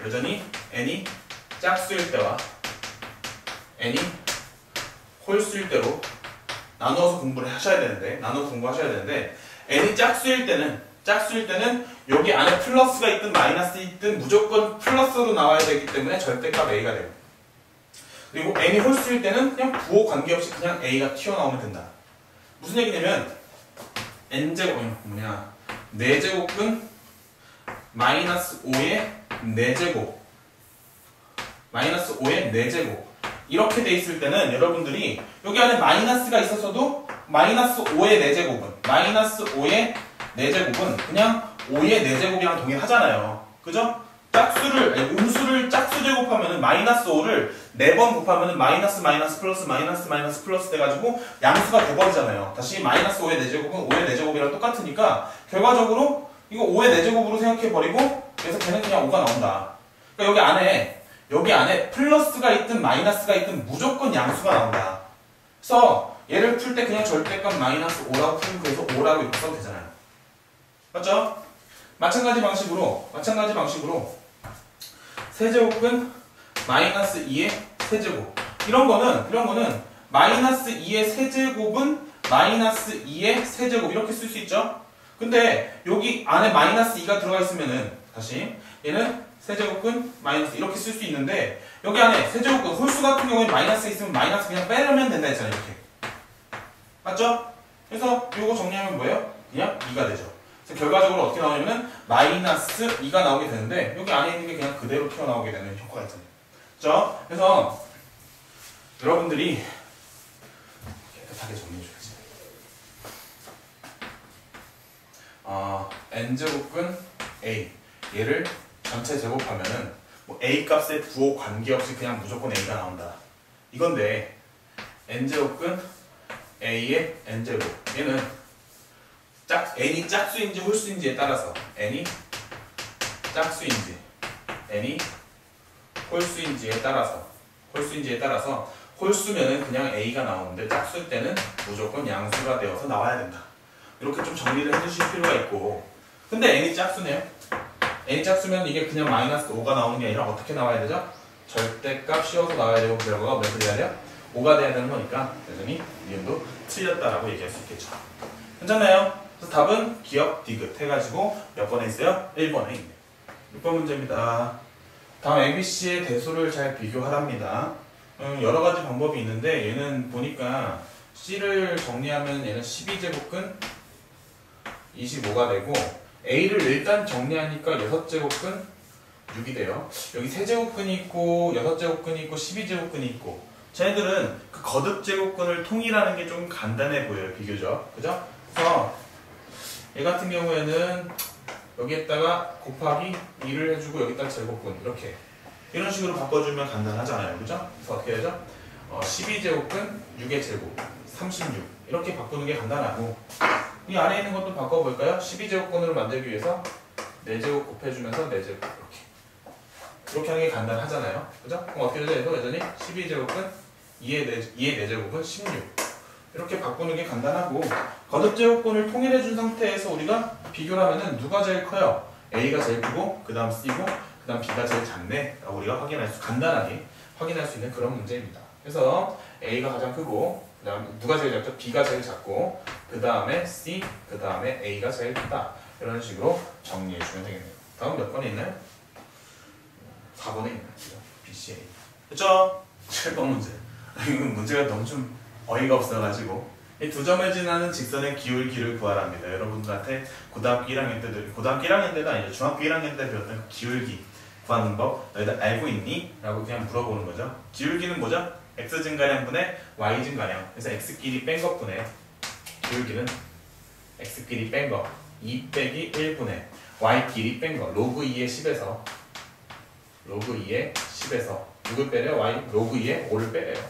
여전히 n이 짝수일 때와 n이 홀수일 때로 나누어서 공부를 하셔야 되는데, n이 짝수일 때는 여기 안에 플러스가 있든 마이너스 있든 무조건 플러스로 나와야 되기 때문에 절대값 a가 되고, 그리고 n이 홀수일 때는 그냥 부호 관계없이 그냥 a가 튀어나오면 된다. 무슨 얘기냐면 n제곱 4제곱근 마이너스 5의 4제곱 이렇게 돼 있을 때는 여러분들이 여기 안에 마이너스가 있었어도 마이너스 5의 4제곱은 그냥 5의 4제곱이랑 동일하잖아요. 그죠? 음수를 짝수 제곱하면은 마이너스 5를 4번 곱하면은 마이너스 플러스 돼가지고 양수가 돼버리잖아요. 다시 마이너스 5의 4제곱은 5의 4제곱이랑 똑같으니까 결과적으로 이거 5의 4제곱으로 생각해버리고, 그래서 걔는 그냥 5가 나온다. 그러니까 여기 안에 플러스가 있든 마이너스가 있든 무조건 양수가 나온다. 그래서 얘를 풀 때 그냥 절대값 마이너스 5라고 풀고, 그래서 5라고 이렇게 써도 되잖아요. 맞죠? 마찬가지 방식으로 세제곱은 마이너스 2의 세제곱, 이런 거는 마이너스 2의 세제곱은 마이너스 2의 세제곱 이렇게 쓸 수 있죠? 근데 여기 안에 마이너스 2가 들어가 있으면은 다시 얘는 세제곱근 마이너스 이렇게 쓸 수 있는데, 여기 안에 세제곱근 홀수 같은 경우에 마이너스 있으면 마이너스 그냥 빼려면 된다 했잖아요. 이렇게. 맞죠? 그래서 이거 정리하면 뭐예요? 그냥 2가 되죠. 그래서 결과적으로 어떻게 나오냐면 마이너스 2가 나오게 되는데, 여기 안에 있는 게 그냥 그대로 튀어나오게 되는 효과가 있잖아요. 그렇죠? 그래서 여러분들이 깨끗하게 정리해줘야지. n제곱근 a 얘를 전체 제곱하면은 뭐 a 값의 부호 관계없이 그냥 무조건 a가 나온다. 이건데 n제곱근 a의 n제곱, 얘는 n이 짝수인지 홀수인지에 따라서 n이 짝수인지 n이 홀수인지에 따라서 홀수면은 그냥 a가 나오는데 짝수일 때는 무조건 양수가 되어서 나와야 된다. 이렇게 좀 정리를 해주실 필요가 있고, 근데 n이 짝수네요. n이 짝수면 이게 그냥 마이너스 5가 나오는 게 아니라 어떻게 나와야 되죠? 절대값 씌워서 나와야 되고, 결과가 몇 돼야 돼요? 5가 돼야 되는 거니까 여전히 니은도 틀렸다라고 얘기할 수 있겠죠. 괜찮나요? 그래서 답은 기억 디귿 해가지고 몇 번에 있어요? 1번에 있네요. 6번 문제입니다. 다음 ABC의 대수를 잘 비교하랍니다. 여러 가지 방법이 있는데, 얘는 보니까 C를 정리하면 얘는 12제곱근 25가 되고, A를 일단 정리하니까 6제곱근 6이 돼요. 여기 3제곱근이 있고 6제곱근이 있고 12제곱근이 있고, 쟤네들은 그 거듭 제곱근을 통일하는 게 좀 간단해 보여요, 비교적. 그죠? 그래서 얘 같은 경우에는 여기에다가 곱하기 2를 해주고 여기다 제곱근 이렇게 이런 식으로 바꿔주면 간단하잖아요. 그죠? 그래서 어떻게 되죠? 12제곱근 6의 제곱 36 이렇게 바꾸는 게 간단하고 이 안에 있는 것도 바꿔볼까요? 12제곱근으로 만들기 위해서 4제곱 곱해주면서 4제곱 이렇게 하는 게 간단하잖아요. 그죠? 그럼 어떻게 되죠? 얘도 여전히 12제곱근 2의 4제곱은 16 이렇게 바꾸는 게 간단하고 거듭제곱근을 통일해준 상태에서 우리가 비교를 하면은 누가 제일 커요? A가 제일 크고 그 다음 C고 그 다음 B가 제일 작네 라고 우리가 간단하게 확인할 수 있는 그런 문제입니다. 그래서 A가 가장 크고 그 다음 누가 제일 작죠? B가 제일 작고 그 다음에 C 그 다음에 A가 제일 크다 이런 식으로 정리해 주면 되겠네요. 다음 몇 번에 있나요? 4번에 있나요? BCA 그쵸? 7번 문제 이건 문제가 너무 좀 어이가 없어가지고 이 두 점을 지나는 직선의 기울기를 구하랍니다. 여러분들한테 고등학교 1학년 때가 아니죠. 중학교 1학년 때 배웠던 그 기울기 구하는 법 너희들 알고 있니? 라고 그냥 물어보는 거죠. 기울기는 뭐죠? x 증가량분의 y 증가량 그래서 x끼리 뺀 것분의 기울기는 x끼리 뺀 거 2 빼기 1분의 y끼리 뺀 거 로그 2의 10에서 로그 2의 10에서 누굴 빼래요? y 로그 2의 5를 빼래요.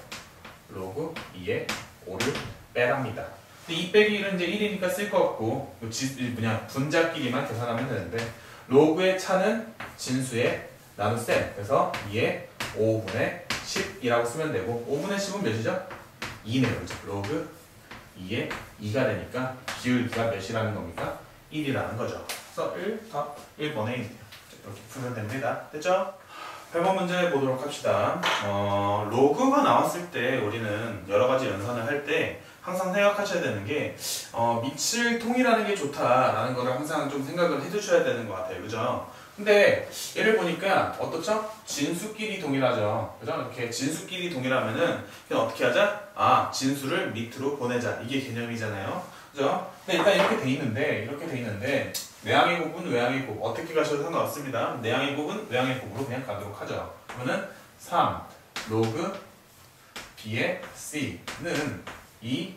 로그 2의 5를 빼랍니다. 근데 2 빼기 1은 이제 1이니까 쓸 거 없고 분자끼리만 계산하면 되는데 로그의 차는 진수의 나눗셈 그래서 2의 5분의 10이라고 쓰면 되고 5분의 10은 몇이죠? 2네요. 그렇죠? 로그 2의 2가 되니까 기울기가 몇이라는 겁니까? 1이라는 거죠. 그래서 1답 1번에 있네요. 이렇게 풀면 됩니다. 됐죠? 8번 문제 보도록 합시다. 로그가 나왔을 때 우리는 여러 가지 연산을 할 때 항상 생각하셔야 되는 게 밑을 통일하는 게 좋다라는 거를 항상 좀 생각을 해두셔야 되는 것 같아요. 그죠? 근데 얘를 보니까 어떻죠? 진수끼리 동일하죠. 그죠? 이렇게 진수끼리 동일하면은 그냥 어떻게 하자? 진수를 밑으로 보내자. 이게 개념이잖아요. 그죠? 근데 일단 이렇게 돼 있는데 외항의 곱은 외항의 곱 어떻게 가셔도 상관없습니다. 내항의 곱은 외항의 곱으로 그냥 가도록 하죠. 그러면은 3 로그 B의 C는 2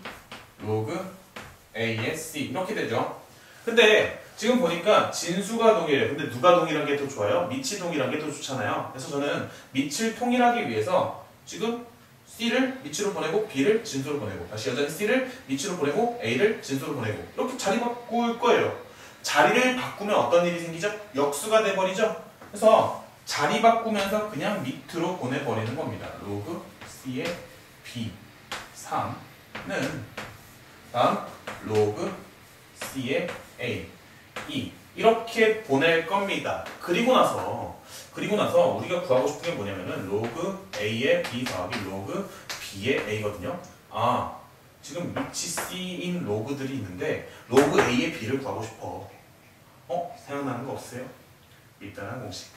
로그 A의 C 이렇게 되죠. 근데 지금 보니까 진수가 동일해요. 근데 누가 동일한 게 더 좋아요? 밑이 동일한 게 더 좋잖아요. 그래서 저는 밑을 통일하기 위해서 지금 C를 밑으로 보내고 B를 진수로 보내고 다시 여전히 C를 밑으로 보내고 A를 진수로 보내고 이렇게 자리 바꿀 거예요. 자리를 바꾸면 어떤 일이 생기죠? 역수가 돼버리죠? 그래서 자리 바꾸면서 그냥 밑으로 보내버리는 겁니다. 로그 C의 B 3는 다음 로그 C의 A 2 이렇게 보낼 겁니다. 그리고 나서 우리가 구하고 싶은 게 뭐냐면은 로그 A의 B 더하기 로그 B의 A거든요. 지금 밑이 C인 로그들이 있는데 로그 A의 B를 구하고 싶어. 생각나는 거 없어요? 밑변환 공식.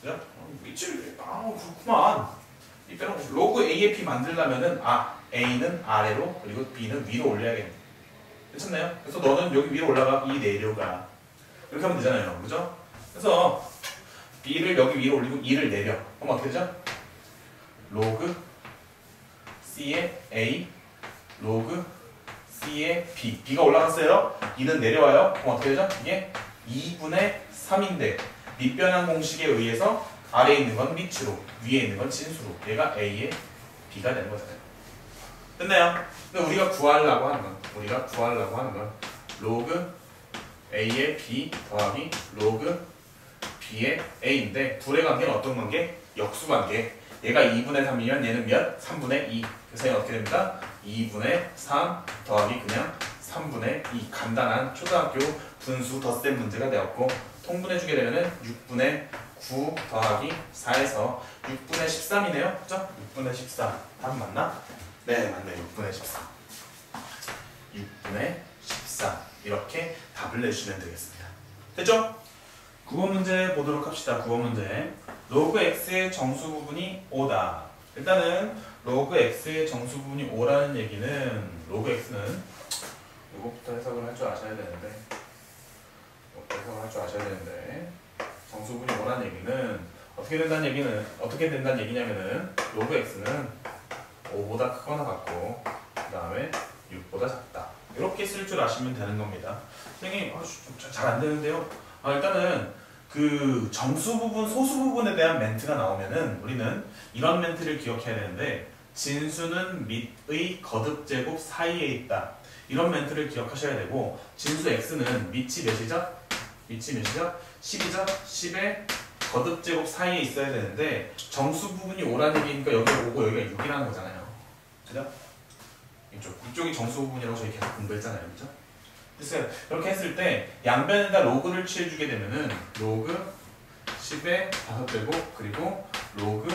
그죠? 밑을 그렇구만. 밑변환 공식. 로그 A의 B 만들려면은 A는 아래로 그리고 B는 위로 올려야겠네. 괜찮나요? 그래서 너는 여기 위로 올라가, 이 내려가. 이렇게 하면 되잖아요. 그죠? 그래서 B를 여기 위로 올리고 2를 내려. 그럼 어떻게 되죠? 로그 C의 A 로그 C의 B. B가 올라갔어요. 2는 내려와요. 그럼 어떻게 되죠? 이게 2분의 3인데 밑변환 공식에 의해서 아래에 있는 건 밑으로 위에 있는 건 진수로 얘가 A의 B가 되는 거잖아요. 됐나요? 근데 우리가 구하려고 하는 건 로그 A의 B 더하기 로그 B의 A인데 둘의 관계는 어떤 관계? 역수 관계. 얘가 2분의 3이면 얘는 몇? 3분의 2. 그래서 얘는 어떻게 됩니까? 2분의 3 더하기 그냥 3분의 2. 간단한 초등학교 분수 덧셈 문제가 되었고 통분해주게 되면은 6분의 9 더하기 4에서 6분의 13이네요. 그죠? 6분의 14. 답 맞나? 네, 맞네요. 6분의 14. 6분의 14. 이렇게 답을 내주시면 되겠습니다. 됐죠? 9번 문제 보도록 합시다. 9번 문제. 로그 x의 정수 부분이 5다. 일단은 로그 x의 정수 부분이 5라는 얘기는 로그 x는 이것부터 해석을 할 줄 아셔야 되는데 정수 부분이 5라는 얘기는 어떻게 된다는 얘기냐면은 로그 x는 5보다 크거나 같고 그 다음에 6보다 작다. 이렇게 쓸 줄 아시면 되는 겁니다. 선생님 잘 안 되는데요. 일단은 그 정수 부분, 소수 부분에 대한 멘트가 나오면은 우리는 이런 멘트를 기억해야 되는데 진수는 밑의 거듭제곱 사이에 있다. 이런 멘트를 기억하셔야 되고 진수 x는 밑이 몇이죠? 밑이 몇이죠? 10이죠? 10의 거듭제곱 사이에 있어야 되는데 정수 부분이 5라는 얘기니까 여기가 5고 여기가 6이라는 거잖아요. 그죠? 이쪽이 정수 부분이라고 저희 계속 공부했잖아요. 그죠? 그래서 이렇게 했을 때 양변에다 로그를 취해주게 되면은 로그 10의 5제곱 그리고 로그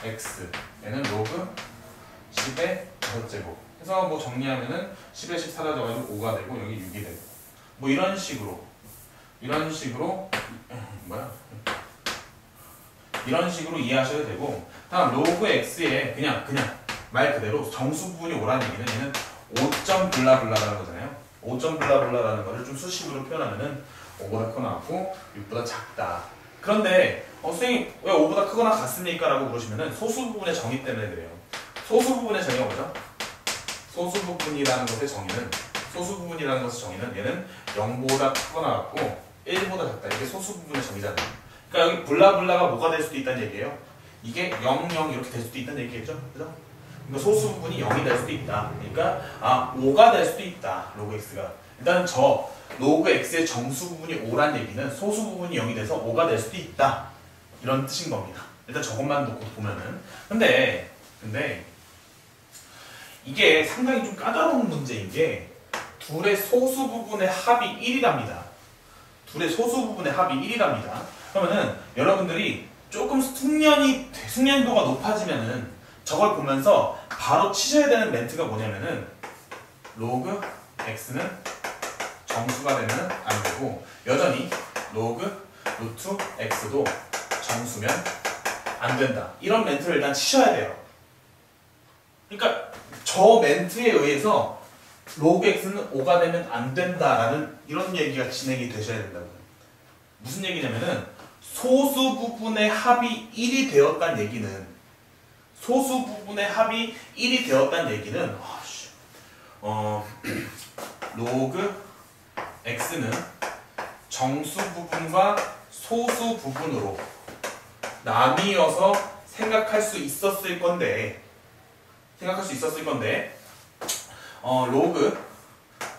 x 얘는 로그 10의 5제곱 해서 뭐 정리하면은 10의 10 사라져가지고 5가 되고 여기 6이 되고 뭐 이런 식으로 이런 식으로 이해하셔도 되고 다음 로그 x에 그냥 말 그대로 정수 부분이 5라는 얘기는 얘는 5점 블라블라라는 거잖아요. 5점 블라블라라는 거를 좀 수식으로 표현하면은 5보다 크거나 같고 6보다 작다. 그런데 선생님 왜 5보다 크거나 같습니까? 라고 물으시면은 소수 부분의 정의 때문에 그래요. 소수 부분의 정의가 뭐죠? 소수 부분이라는 것의 정의는 얘는 0보다 크거나 같고 1보다 작다. 이게 소수 부분의 정의잖아요. 그러니까 여기 블라블라가 뭐가 될 수도 있다는 얘기예요. 이게 0, 0 이렇게 될 수도 있다는 얘기겠죠? 그죠? 그러니까 소수 부분이 0이 될 수도 있다. 그러니까 5가 될 수도 있다. 로그 x가. 일단 저 로그 x의 정수 부분이 5란 얘기는 소수 부분이 0이 돼서 5가 될 수도 있다. 이런 뜻인 겁니다. 일단 저것만 놓고 보면은. 근데 이게 상당히 좀 까다로운 문제인 게 둘의 소수 부분의 합이 1이랍니다. 그러면은 여러분들이 조금 숙련도가 높아지면은 저걸 보면서 바로 치셔야 되는 멘트가 뭐냐면은 로그 x는 정수가 되면 안 되고 여전히 로그 루트 x도 정수면 안 된다. 이런 멘트를 일단 치셔야 돼요. 그러니까 저 멘트에 의해서 로그 x는 5가 되면 안 된다라는 이런 얘기가 진행이 되셔야 된다고요. 무슨 얘기냐면은 소수 부분의 합이 1이 되었다는 얘기는 로그 x는 정수 부분과 소수 부분으로 나뉘어서 생각할 수 있었을 건데 로그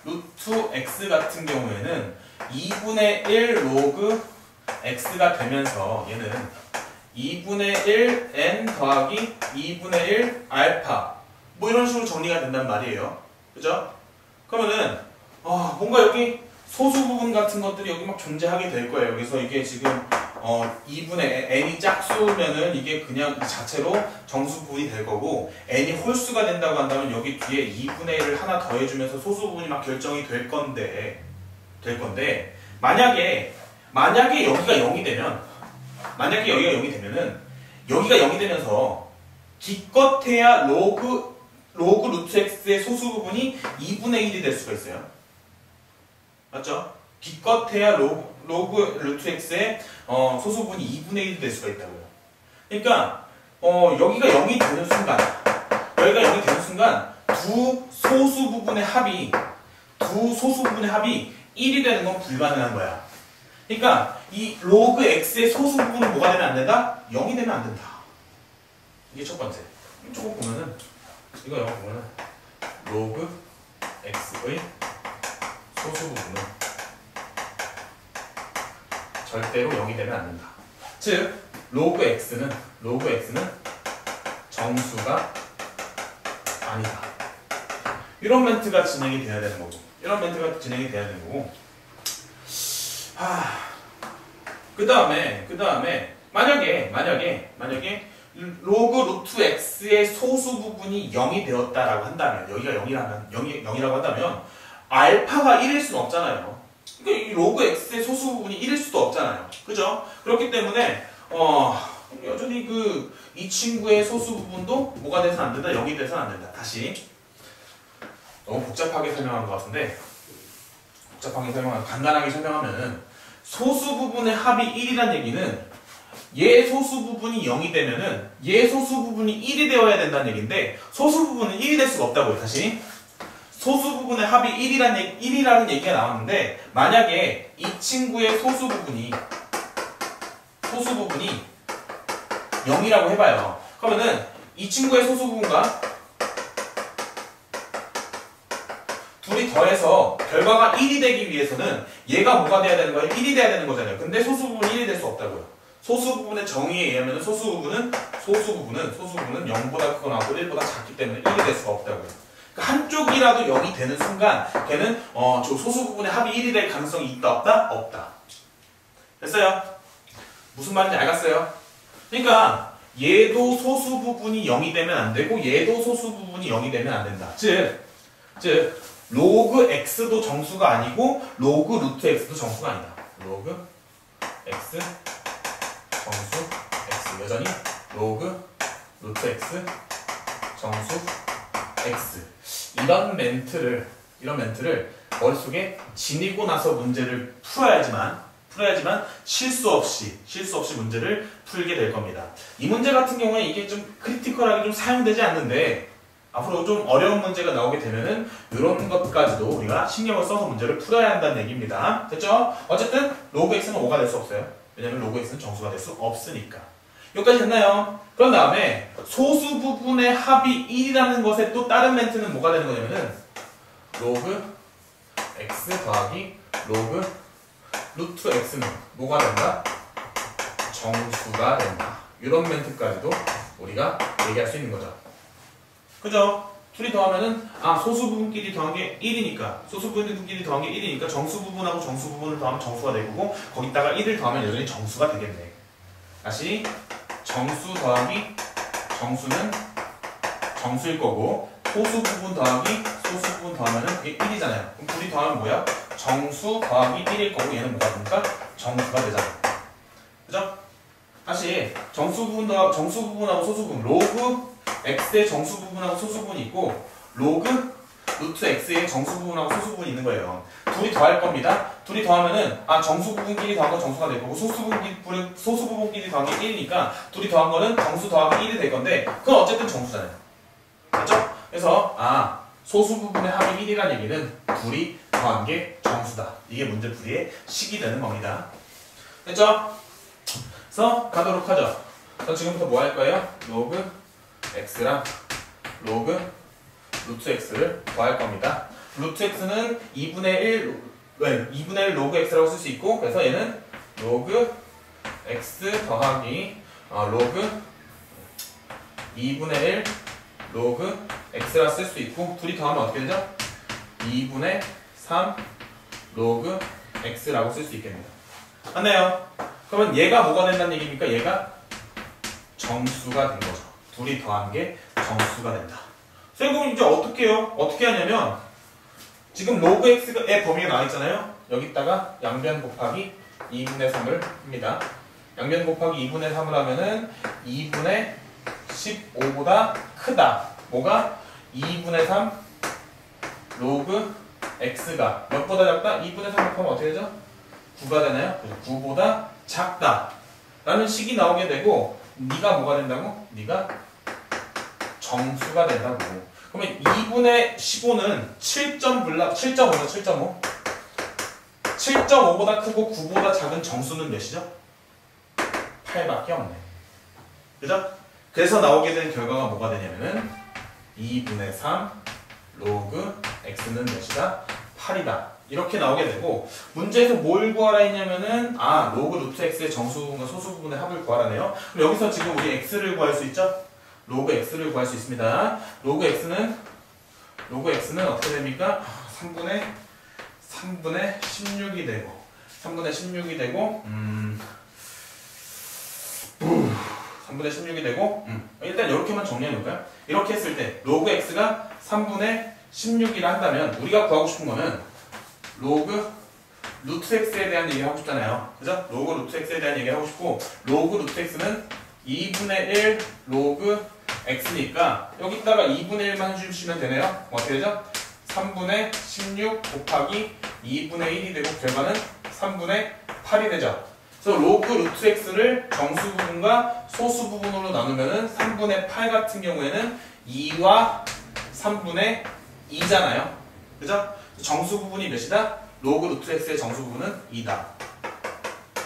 루트 x 같은 경우에는 2분의 1 로그 x가 되면서 얘는 2분의 1 n 더하기 2분의 1 알파 뭐 이런 식으로 정리가 된단 말이에요. 그죠? 그러면은 뭔가 여기 소수 부분 같은 것들이 여기 막 존재하게 될 거예요. 그래서 이게 지금 2분의 n이 짝수면은 이게 그냥 이 자체로 정수 부분이 될 거고 n이 홀수가 된다고 한다면 여기 뒤에 2분의 1을 하나 더해주면서 소수 부분이 막 결정이 될 건데 만약에 여기가 0이 되면은 여기가 0이 되면서 기껏해야 로그 루트 x의 소수 부분이 2분의 1이 될 수가 있어요. 맞죠? 기껏해야 로그 루트 x의 소수 부분이 2분의 1이 될 수가 있다고요. 그러니까 여기가 0이 되는 순간 두 소수 부분의 합이 1이 되는 건 불가능한 거야. 그러니까 이 로그 x의 소수 부분은 뭐가 되면 안 된다? 0이 되면 안 된다. 이게 첫 번째. 이거 보면은 로그 x의 소수 부분은 절대로 0이 되면 안 된다. 즉 로그 x는 정수가 아니다. 이런 멘트가 진행이 돼야 되는 거고 그 다음에 만약에 로그 루트 x의 소수 부분이 0이 되었다라고 한다면 여기가 0이라고 한다면 알파가 1일 수는 없잖아요. 그러니까 이 로그 x의 소수 부분이 1일 수도 없잖아요. 그죠? 그렇기 때문에 여전히 이 친구의 소수 부분도 뭐가 돼서는 안 된다? 0이 돼서는 안 된다. 다시 너무 복잡하게 설명한 것 같은데 간단하게 설명하면은 소수 부분의 합이 1이란 얘기는 얘 소수 부분이 0이 되면은 얘 소수 부분이 1이 되어야 된다는 얘기인데 소수 부분은 1이 될 수가 없다고요. 다시 소수 부분의 합이 1이라는 얘기가 나왔는데 만약에 이 친구의 소수 부분이 0이라고 해봐요. 그러면은 이 친구의 소수 부분과 둘이 더해서 결과가 1이 되기 위해서는 얘가 뭐가 돼야 되는 거예요? 1이 돼야 되는 거잖아요. 근데 소수 부분이 1이 될 수 없다고요. 소수 부분의 정의에 의하면 소수 부분은 0보다 크거나 1보다 작기 때문에 1이 될 수가 없다고요. 그러니까 한쪽이라도 0이 되는 순간 걔는 저 소수 부분의 합이 1이 될 가능성이 있다 없다? 없다. 됐어요? 무슨 말인지 알겠어요? 그러니까 얘도 소수 부분이 0이 되면 안 되고 얘도 소수 부분이 0이 되면 안 된다. 즉 로그 x도 정수가 아니고 로그 루트 x도 정수가 아니다. 로그 x 정수 x 여전히 로그 루트 x 정수 x 이런 멘트를 머릿속에 지니고 나서 문제를 풀어야지만 실수 없이 문제를 풀게 될 겁니다. 이 문제 같은 경우에 이게 좀 크리티컬하게 좀 사용되지 않는데 앞으로 좀 어려운 문제가 나오게 되면은 이런 것까지도 우리가 신경을 써서 문제를 풀어야 한다는 얘기입니다. 됐죠? 어쨌든 로그 x는 5가 될 수 없어요. 왜냐면 로그 x는 정수가 될 수 없으니까. 여기까지 됐나요? 그런 다음에 소수 부분의 합이 1이라는 것에 또 다른 멘트는 뭐가 되는 거냐면은 로그 x 더하기 로그 루트 x는 뭐가 된다? 정수가 된다. 이런 멘트까지도 우리가 얘기할 수 있는 거죠. 그죠? 둘이 더하면은 소수 부분끼리 더한 게 1이니까 소수 부분끼리 더한 게 1이니까 정수 부분하고 정수 부분을 더하면 정수가 되고 거기다가 1을 더하면 여전히 정수가 되겠네. 다시 정수 더하기 정수는 정수일 거고 소수 부분 더하기 소수 부분 더하면은 그게 1이잖아요. 그럼 둘이 더하면 뭐야? 정수 더하기 1일 거고 얘는 뭐가 됩니까? 정수가 되잖아. 그죠? 다시 정수 부분하고 소수 부분 로그 x의 정수 부분하고 소수 부분이 있고 로그 루트 x의 정수 부분하고 소수 부분이 있는 거예요. 둘이 더할 겁니다. 둘이 더하면은 정수 부분끼리 더한 건 정수가 될 거고 소수 부분끼리 더한 게 1이니까 둘이 더한 거는 정수 더하기 1이 될 건데 그건 어쨌든 정수잖아요. 맞죠? 그래서 소수 부분의 합이 1이라는 얘기는 둘이 더한 게 정수다. 이게 문제 풀이의 식이 되는 겁니다. 됐죠? 그래서 가도록 하죠. 그럼 지금부터 뭐 할 거예요? 로그 x랑 로그 루트 x를 더할 겁니다. 루트 x는 2분의 1 로그 x라고 쓸 수 있고 그래서 얘는 로그 x 더하기 로그 2분의 1 로그 x라 쓸 수 있고 둘이 더하면 어떻게 되죠? 2분의 3 로그 x라고 쓸 수 있겠습니다. 맞나요? 그러면 얘가 뭐가 된다는 얘기입니까? 얘가 정수가 된 거죠. 둘이 더한 게 정수가 된다. 선생님 이제 어떻게 해요? 어떻게 하냐면 지금 로그 x의 범위가 나와 있잖아요. 여기다가 양변 곱하기 2분의 3을 합니다. 양변 곱하기 2분의 3을 하면은 2분의 15보다 크다. 뭐가? 2분의 3 로그 x가 몇보다 작다? 2분의 3 곱하면 어떻게 되죠? 9가 되나요? 9보다 작다 라는 식이 나오게 되고 네가 뭐가 된다고? 네가 정수가 된다고. 그러면 2분의 15는 7.5죠. 7.5보다 크고 9보다 작은 정수는 몇이죠? 8밖에 없네. 그죠? 그래서 나오게 된 결과가 뭐가 되냐면은 2분의 3 로그 x는 몇이다? 8이다. 이렇게 나오게 되고 문제에서 뭘 구하라 했냐면은 로그 루트 x의 정수 부분과 소수 부분의 합을 구하라네요. 그럼 여기서 지금 우리 x를 구할 수 있죠? 로그 x를 구할 수 있습니다. 로그 x는 어떻게 됩니까? 3분의 16이 되고 3분의 16이 되고 3분의 16이 되고 일단 이렇게만 정리해 놓을까요? 이렇게 했을 때 로그 x가 3분의 16이라 한다면 우리가 구하고 싶은 거는 로그 루트 x에 대한 얘기 하고 싶잖아요. 그죠? 로그 루트 x에 대한 얘기 하고 싶고 로그 루트 x는 2분의 1 로그 x니까 여기다가 2분의 1만 해주시면 되네요. 어떻게 되죠? 3분의 16 곱하기 2분의 1이 되고 결과는 3분의 8이 되죠. 그래서 로그 루트 x를 정수 부분과 소수 부분으로 나누면은 3분의 8 같은 경우에는 2와 3분의 2잖아요. 그죠? 정수 부분이 몇이다? 로그 루트 x의 정수 부분은 2다.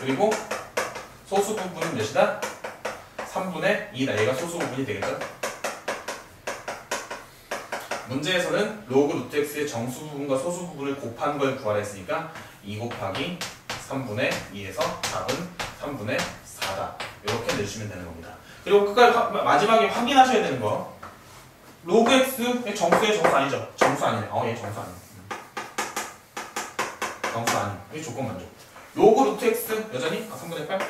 그리고 소수 부분은 몇이다? 3분의 2다. 얘가 소수 부분이 되겠죠? 문제에서는 로그 루트 x의 정수 부분과 소수 부분을 곱한 걸 구하라 했으니까 2 곱하기 3분의 2에서 답은 3분의 4다. 이렇게 내주시면 되는 겁니다. 그리고 끝까지 마지막에 확인하셔야 되는 거. 로그 x의 정수의 정수 아니죠? 정수 아니네. 얘 정수 아니네. 정수 아니. 이게 조건 만족. 로그 루트 x 여전히 3분의 8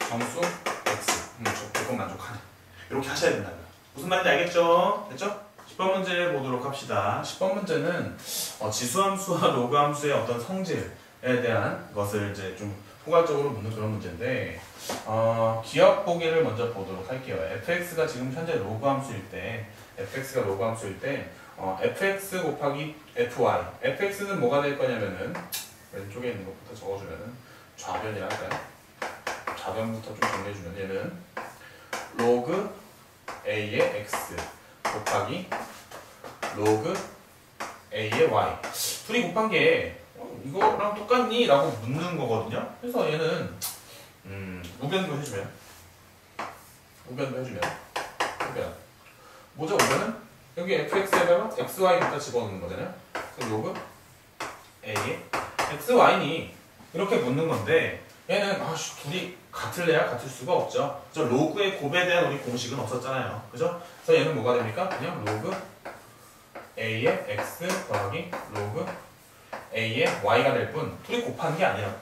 정수 x 조건 만족하네. 이렇게 하셔야 된다는 거예요. 무슨 말인지 알겠죠? 됐죠? 10번 문제 보도록 합시다. 10번 문제는 지수함수와 로그함수의 어떤 성질에 대한 것을 이제 좀 포괄적으로 묻는 그런 문제인데 기억 보기를 먼저 보도록 할게요. fx가 지금 현재 로그함수일 때 fx 곱하기 fy fx는 뭐가 될 거냐면은 왼쪽에 있는 것부터 적어주면은 좌변이라 할까요? 좌변부터 좀 정리해주면 얘는 로그 a의 x 곱하기 로그 a의 y 둘이 곱한 게 이거랑 똑같니? 라고 묻는 거거든요. 그래서 얘는 우변도 해주면 뭐죠 우변은? 여기 fx에다가 xy 갖다 집어넣는 거잖아요. 그럼 로그 a의 xy니 이렇게 묻는 건데 얘는 둘이 같을래야 같을 수가 없죠. 그죠? 로그의 곱에 대한 우리 공식은 없었잖아요. 그죠? 그래서 얘는 뭐가 됩니까? 그냥 로그 a의 x 더하기 로그 a의 y가 될 뿐 둘이 곱한 게 아니라.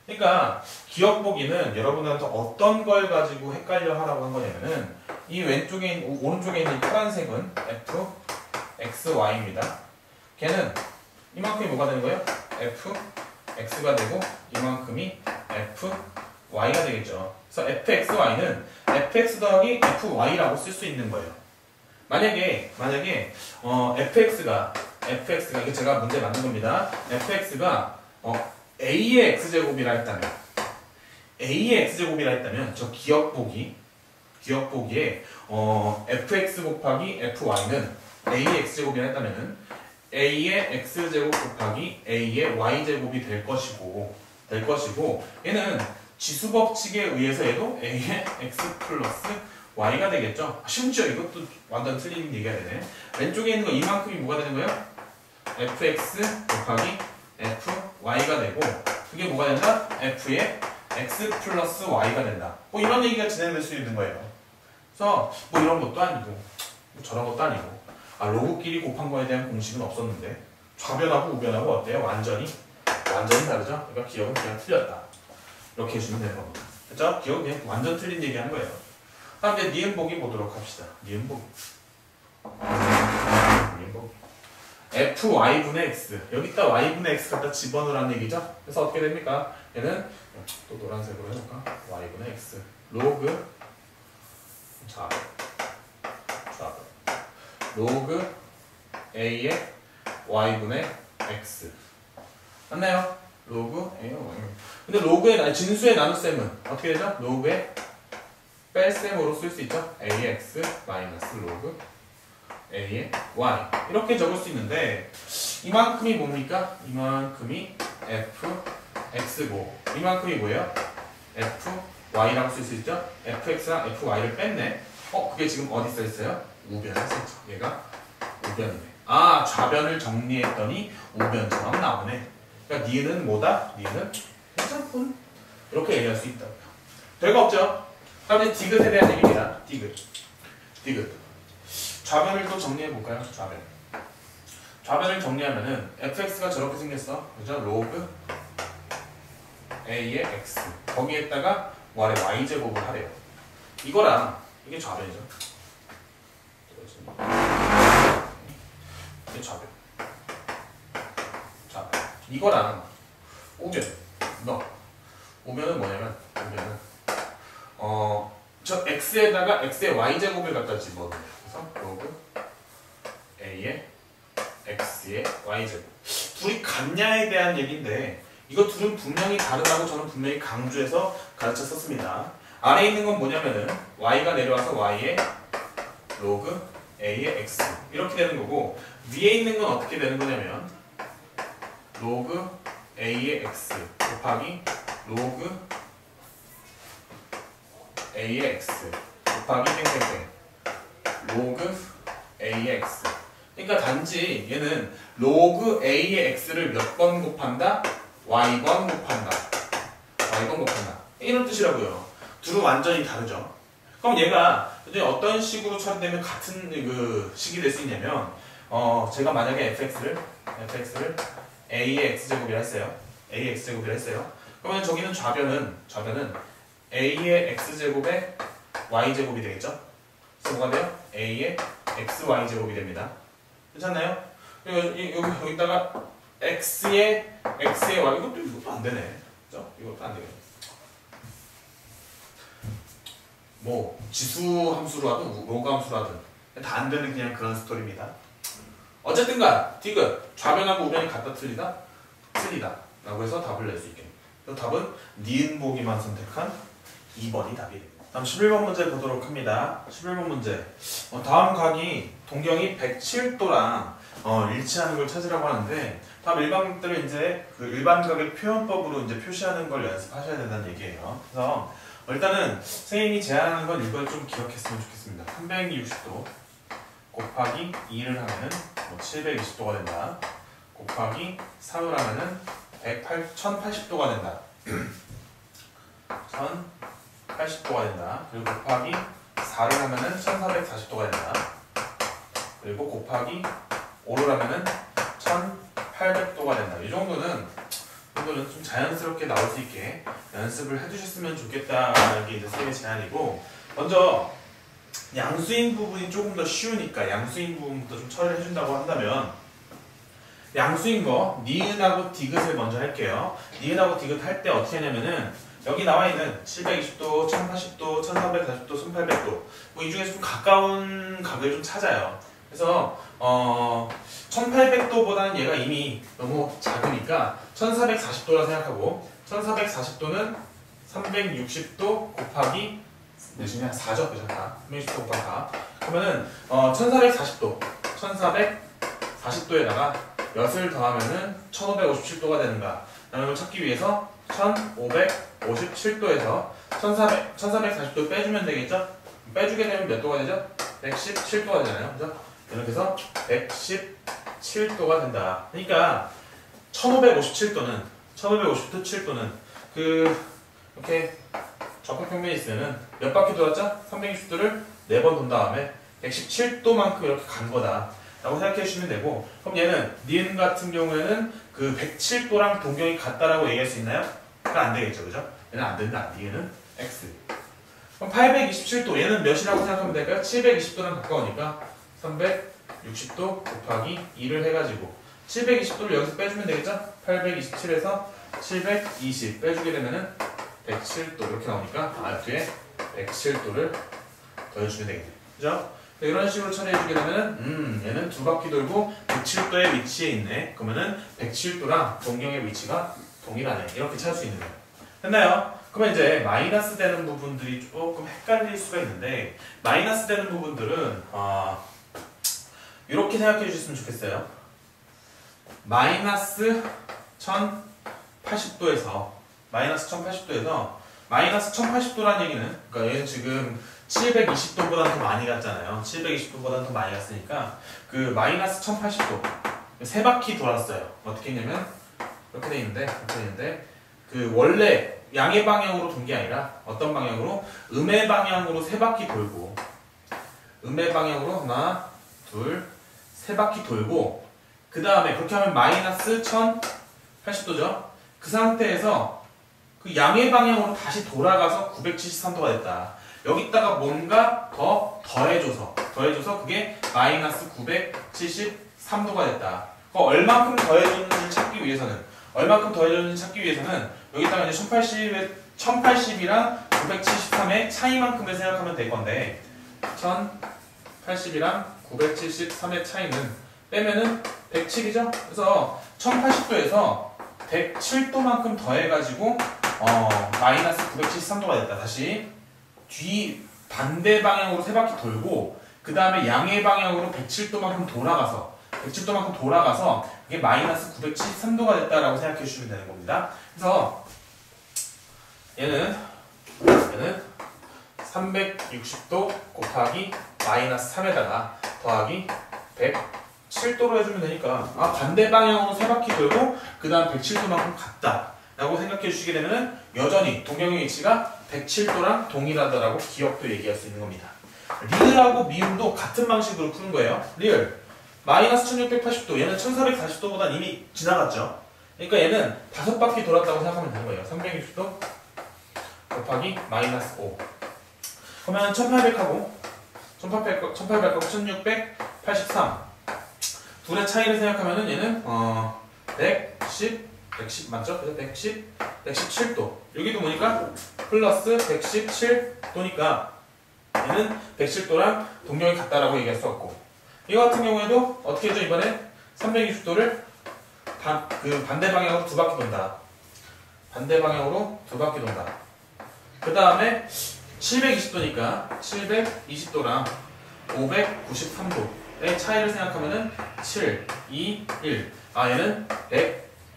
그러니까 기억 보기는 여러분한테 어떤 걸 가지고 헷갈려 하라고 한 거냐면은 이 오른쪽에 있는 파란색은 f x y입니다. 걔는 이만큼이 뭐가 되는 거예요? f x가 되고 이만큼이 f y가 되겠죠. 그래서 fxy는 fx 더하기 fy라고 쓸 수 있는 거예요. 만약에 fx가 이게 제가 문제 만든 겁니다. fx가 a의 x제곱이라 했다면 저 기억 보기에 fx 곱하기 fy는 a의 x제곱이라 했다면은 a의 x제곱 곱하기 a의 y제곱이 될 것이고 얘는 지수법칙에 의해서 얘도 a의 x 플러스 y가 되겠죠. 심지어 이것도 완전 틀린 얘기가 되네. 왼쪽에 있는 거 이만큼이 뭐가 되는 거예요? fx 곱하기 fy가 되고 그게 뭐가 된다? f의 x 플러스 y가 된다. 이런 얘기가 진행될 수 있는 거예요. 그래서 이런 것도 아니고 저런 것도 아니고 로그끼리 곱한 거에 대한 공식은 없었는데 좌변하고 우변하고 어때요? 완전히 다르죠? 그러니까 기억은 그냥 틀렸다. 이렇게 해주면 되는 겁니다. 그렇죠? 기억은 그냥 완전 틀린 얘기하는 거예요. 다음 이제 니은 보기 보도록 합시다. 니은 보기. fy분의 x 여기다 y분의 x 갖다 집어넣으라는 얘기죠. 그래서 어떻게 됩니까? 얘는 또 노란색으로 해볼까? y분의 x 로그 좌변 로그 a의 y분의 x 맞나요? 로그 a의 y 근데 로그의 진수의 나눗셈은 어떻게 되죠? 로그의 뺄셈으로 쓸 수 있죠? ax 마이너스 로그 a의 y 이렇게 적을 수 있는데 이만큼이 뭡니까? 이만큼이 fx고 이만큼이 뭐예요? fy라고 쓸 수 있죠? fx랑 fy를 뺐네. 그게 지금 어디 써있어요? 우변에 써있죠. 얘가 우변이네. 좌변을 정리했더니 우변처럼 나오네. 그러니까 니은 뭐다? 니은 괜찮군. 이렇게 얘기할 수 있다고요. 별거 없죠? 다음 이제 디귿에 대한 얘기입니다. 디귿. 좌변을 또 정리해볼까요? 좌변을 정리하면은 fx가 저렇게 생겼어. 그죠? 로그 a의 x 거기에다가 아래 y제곱을 하래요. 이거랑 이게 좌변이죠. 이게 좌변. 이거랑 우변. 우변은 뭐냐면 저 x에다가 x의 y제곱을 갖다 집어넣어요. 그래서 로그 a의 x의 y제곱. 둘이 같냐에 대한 얘기인데 이거 둘은 분명히 다르다고 저는 분명히 강조해서 가르쳤었습니다. 아래에 있는 건 뭐냐면은 y가 내려와서 y의 로그 a의 x 이렇게 되는 거고 위에 있는 건 어떻게 되는 거냐면 로그 a의 x 곱하기 로그 a의 x 곱하기 땡땡땡 로그 a의 x 그러니까 단지 얘는 로그 a의 x를 몇 번 곱한다? y번 곱한다. y번 곱한다. 이런 뜻이라고요. 둘은 완전히 다르죠. 그럼 얘가 어떤 식으로 처리되면 같은 그 식이 될 수 있냐면 제가 만약에 fx를 a의 x제곱이라 했어요. a의 x제곱이라 했어요. 그러면 저기는 좌변은 a의 x제곱에 y제곱이 되겠죠? 그래서 뭐가 돼요? a의 xy제곱이 됩니다. 괜찮나요? 여기다가 x의 y 이것도 안 되네. 그죠? 이것도 안 되겠네. 뭐 지수 함수로 하든 로그 함수로 하든 다 안 되는 그냥 그런 스토리입니다. 어쨌든간 디귿 좌변하고 우변이 같다 틀리다? 틀리다 라고 해서 답을 낼 수 있겠네요. 그래서 답은 니은 보기만 선택한 2번이 답이 됩니다. 다음 11번 문제 보도록 합니다. 11번 문제 다음 각이 동경이 107도랑 일치하는 걸 찾으라고 하는데 다음 일반각들을 이제 그 일반각의 표현법으로 이제 표시하는 걸 연습하셔야 된다는 얘기예요. 그래서 일단은 선생님이 제안하는 건 이걸 좀 기억했으면 좋겠습니다. 360도 곱하기 2를 하면은 720도가 된다. 곱하기 3을 하면은 1080도가 된다. 1080도가 된다. 그리고 곱하기 4를 하면은 1440도가 된다. 그리고 곱하기 5를 하면은 1800도가 된다. 이 정도는 좀 자연스럽게 나올 수 있게 연습을 해두셨으면 좋겠다는 게 이제 선생님의 제안이고, 먼저 양수인 부분이 조금 더 쉬우니까 양수인 부분부터 좀 처리를 해준다고 한다면 양수인 거 니은하고 디귿을 먼저 할게요. 니은하고 디귿 할 때 어떻게 하냐면은 여기 나와 있는 720도, 1080도, 1440도, 1800도 뭐 이 중에서 좀 가까운 각을 좀 찾아요. 그래서 1800도보다는 얘가 이미 너무 작으니까 1440도라 생각하고 1440도는 360도 곱하기 몇이냐? 4죠? 그죠? 360도 곱하기 4 그러면은 1440도 1440도에다가 몇을 더하면은 1557도가 되는가 라는 걸 찾기 위해서 1557도에서 1440도 빼주면 되겠죠? 빼주게 되면 몇 도가 되죠? 117도가 되잖아요. 그죠? 이렇게 해서 117도가 된다. 그러니까 1557도는 이렇게 적합평면이 있으면 몇 바퀴 돌았죠? 360도를 4번 돈 다음에 117도만큼 이렇게 간 거다 라고 생각해 주시면 되고, 그럼 얘는 니은 같은 경우에는 그 107도랑 동경이 같다라고 얘기할 수 있나요? 그건 안 되겠죠, 그죠? 얘는 안 된다. 니은은 x. 그럼 827도 얘는 몇이라고 생각하면 될까요? 720도랑 가까우니까 360도 곱하기 2를 해가지고 720도를 여기서 빼주면 되겠죠? 827에서 720 빼주게 되면은 107도 이렇게 나오니까 뒤에 107도를 더해주면 되겠네요. 그죠? 이런 식으로 처리해주게 되면은 얘는 두 바퀴 돌고 107도의 위치에 있네. 그러면은 107도랑 동경의 위치가 동일하네. 이렇게 찾을 수 있는 거예요. 됐나요? 그러면 이제 마이너스 되는 부분들이 조금 헷갈릴 수가 있는데, 마이너스 되는 부분들은 이렇게 생각해 주셨으면 좋겠어요. 마이너스 1080도에서 마이너스 1080도라는 얘기는, 그러니까 얘는 지금 720도보다 더 많이 갔잖아요. 720도보다 더 많이 갔으니까 그 마이너스 1080도 세 바퀴 돌았어요. 어떻게 했냐면 이렇게 돼 있는데 그 원래 양의 방향으로 돈 게 아니라 어떤 방향으로? 음의 방향으로 세 바퀴 돌고, 음의 방향으로 하나, 둘, 세 바퀴 돌고, 그 다음에 그렇게 하면 마이너스 1080도죠. 그 상태에서 그 양의 방향으로 다시 돌아가서 973도가 됐다. 여기다가 뭔가 더해줘서 그게 마이너스 973도가 됐다. 얼만큼 더해줬는지 찾기 위해서는 여기다가 이제 1080이랑 973의 차이만큼을 생각하면 될 건데, 1080이랑 973의 차이는 빼면은 107이죠? 그래서 1080도에서 107도만큼 더해가지고 마이너스 973도가 됐다. 다시 뒤 반대 방향으로 세 바퀴 돌고 그 다음에 양의 방향으로 107도만큼 돌아가서 그게 마이너스 973도가 됐다라고 생각해 주시면 되는 겁니다. 그래서 얘는 360도 곱하기 마이너스 3에다가 더하기 107도로 해주면 되니까 반대 방향으로 3바퀴 돌고 그 다음 107도만큼 같다 라고 생각해 주시게 되면 여전히 동경의 위치가 107도랑 동일하다라고 기억도 얘기할 수 있는 겁니다. 리을하고 미음도 같은 방식으로 푸는 거예요. 리을 마이너스 1680도 얘는 1440도보다 이미 지나갔죠. 그러니까 얘는 5바퀴 돌았다고 생각하면 되는 거예요. 360도 곱하기 마이너스 5 그러면 1800하고 1800하고 1683 둘의 차이를 생각하면은 얘는 110 맞죠? 그래서 117도 여기도 뭐니까 플러스 117도니까 얘는 107도랑 동경이 같다라고 얘기할 수 없고 이거 같은 경우에도 어떻게 해줘? 이번에 360도를 반대 방향으로 2바퀴 돈다. 반대 방향으로 2바퀴 돈다. 그 다음에 720도니까 720도랑 593도의 차이를 생각하면은 7, 2, 1 얘는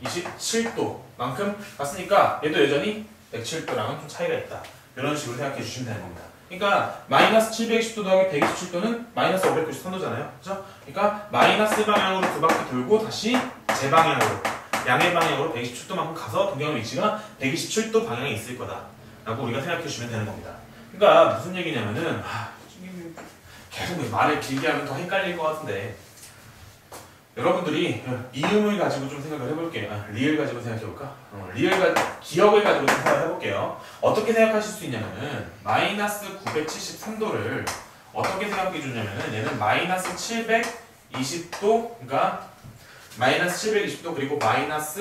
127도만큼 갔으니까 얘도 여전히 107도랑은 좀 차이가 있다. 이런 식으로 생각해 주시면 되는 겁니다. 그러니까 마이너스 720도 더하기 127도는 마이너스 593도잖아요. 그죠? 그러니까 마이너스 방향으로 2바퀴 돌고 다시 제 방향으로 양의 방향으로 127도만큼 가서 동경의 위치가 127도 방향에 있을 거다 라고 우리가 생각해 주시면 되는 겁니다. 그러니까 무슨 얘기냐면은 계속 말을 길게 하면 더 헷갈릴 것 같은데 여러분들이 미음을 가지고 좀 생각을 해볼게요. 리을 가지고 생각해볼까? 기억을 가지고 좀 생각을 해볼게요. 어떻게 생각하실 수 있냐면은 마이너스 973도를 어떻게 생각해 주냐면은 얘는 마이너스 720도 그러니까 마이너스 720도 그리고 마이너스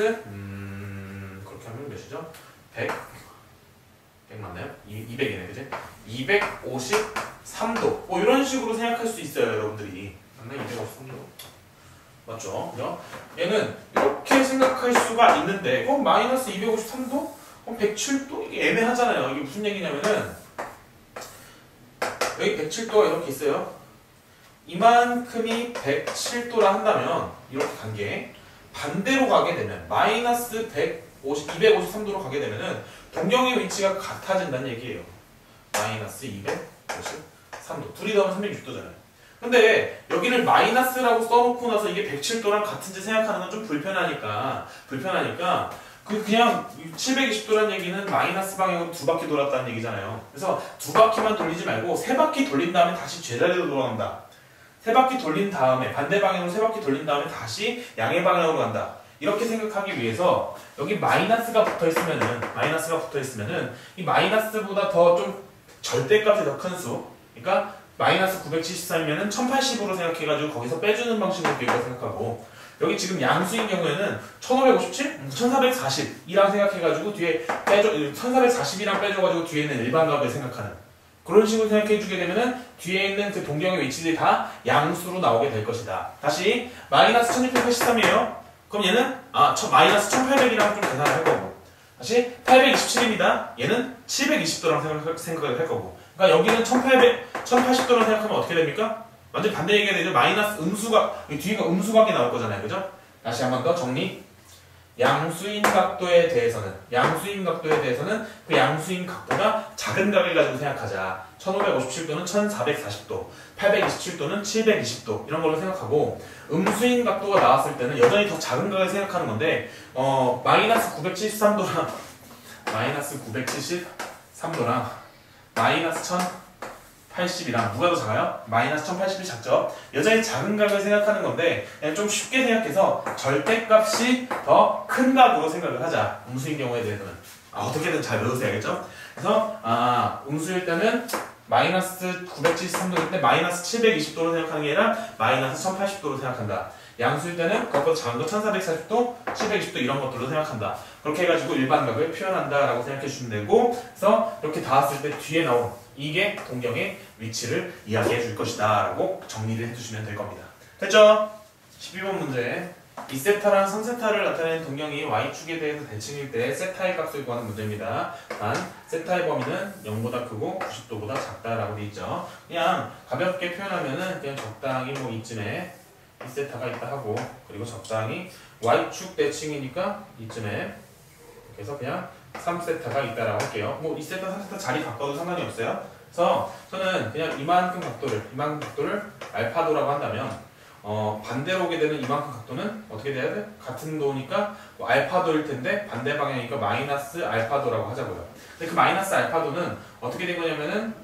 그렇게 하면 몇이죠? 100 맞나요? 200이네 그지? 253도 뭐 이런 식으로 생각할 수 있어요 여러분들이. 맞나요? 253도 맞죠? 그죠? 얘는 이렇게 생각할 수가 있는데 마이너스 253도? 107도? 이게 애매하잖아요. 이게 무슨 얘기냐면은 여기 107도가 이렇게 있어요. 이만큼이 107도라 한다면 이렇게 간 게 반대로 가게 되면 마이너스 253도로 가게 되면은 동경의 위치가 같아진다는 얘기예요. 마이너스 253도 둘이 더하면 360도잖아요. 근데 여기를 마이너스라고 써놓고 나서 이게 107도랑 같은지 생각하는 건 좀 불편하니까 그냥 720도란 얘기는 마이너스 방향으로 2바퀴 돌았다는 얘기잖아요. 그래서 2바퀴만 돌리지 말고 3바퀴 돌린 다음에 다시 제자리로 돌아간다. 3바퀴 돌린 다음에 반대 방향으로 3바퀴 돌린 다음에 다시 양의 방향으로 간다. 이렇게 생각하기 위해서 여기 마이너스가 붙어 있으면은 이 마이너스보다 더 좀 절대값이 더 큰 수 그러니까 마이너스 973이면은 1080으로 생각해가지고 거기서 빼주는 방식으로 되고 생각하고 여기 지금 양수인 경우에는 1557? 1440이랑 생각해가지고 뒤에 1440이랑 빼줘가지고 뒤에 있는 일반값을 생각하는 그런 식으로 생각해주게 되면은 뒤에 있는 그 동경의 위치들이 다 양수로 나오게 될 것이다. 다시 마이너스 1683이에요. 그럼 얘는 마이너스 1800이랑 좀 계산을 할 거고 다시 827입니다. 얘는 720도랑 생각을 할 거고 그러니까 여기는 1080도라고 생각하면 어떻게 됩니까? 완전 반대 얘기가 되죠. 마이너스 음수각, 뒤가 음수각이 나올 거잖아요. 그죠? 다시 한 번 더 정리. 양수인 각도에 대해서는 그 양수인 각도가 작은 각을 가지고 생각하자. 1557도는 1440도, 827도는 720도 이런 걸로 생각하고 음수인 각도가 나왔을 때는 여전히 더 작은 각을 생각하는 건데 마이너스 973도랑 마이너스 1080이랑 누가 더 작아요? 마이너스 1080이 작죠? 여전히 작은 각을 생각하는 건데 그냥 좀 쉽게 생각해서 절대값이 더 큰 각으로 생각을 하자. 음수인 경우에 대해서는 어떻게든 잘 외우셔야겠죠? 그래서 음수일 때는 마이너스 973도일 때 마이너스 720도로 생각하는 게 아니라 마이너스 1080도로 생각한다. 양수일 때는 그것보다 작은 거 1440도, 720도 이런 것들로 생각한다. 그렇게 해가지고 일반각을 표현한다 라고 생각해 주시면 되고 그래서 이렇게 닿았을 때 뒤에 나온 이게 동경의 위치를 이야기해 줄 것이다 라고 정리를 해주시면 될 겁니다. 됐죠? 12번 문제 2세타랑 3세타를 나타내는 동경이 y축에 대해서 대칭일 때 세타의 값을 구하는 문제입니다. 단 세타의 범위는 0보다 크고 90도보다 작다라고 되어 있죠. 그냥 가볍게 표현하면은 그냥 적당히 뭐 이쯤에 2세타가 있다 하고 그리고 적당히 y축 대칭이니까 이쯤에 그래서 그냥 3세타가 있다라고 할게요. 뭐 2세타, 3세타 자리 바꿔도 상관이 없어요. 그래서 저는 그냥 이만큼 각도를 알파도라고 한다면 반대로 오게 되는 이만큼 각도는 어떻게 돼야 돼? 같은 도니까 뭐 알파도일 텐데 반대 방향이니까 마이너스 알파도라고 하자고요. 근데 그 마이너스 알파도는 어떻게 된 거냐면은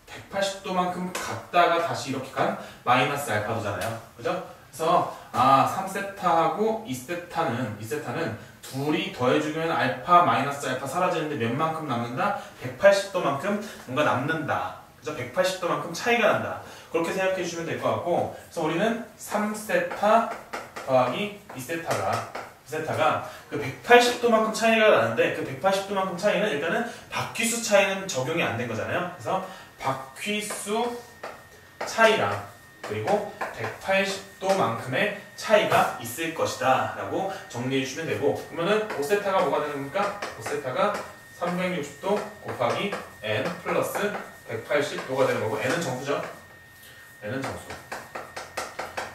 180도만큼 갔다가 다시 이렇게 간 마이너스 알파도잖아요. 그죠? 그래서 3세타하고 2세타는 둘이 더해주면 알파 마이너스 알파 사라지는데 몇 만큼 남는다? 180도만큼 뭔가 남는다. 그죠? 180도만큼 차이가 난다. 그렇게 생각해 주시면 될 것 같고, 그래서 우리는 3세타 더하기 2세타가 그 180도만큼 차이가 나는데 그 180도만큼 차이는 일단은 바퀴수 차이는 적용이 안 된 거잖아요. 그래서 바퀴수 차이랑 그리고 180도만큼의 차이가 있을 것이다 라고 정리해 주시면 되고, 그러면은 5세타가 뭐가 되는 겁니까? 5세타가 360도 곱하기 n 플러스 180도가 되는 거고, n은 정수죠. n은 정수.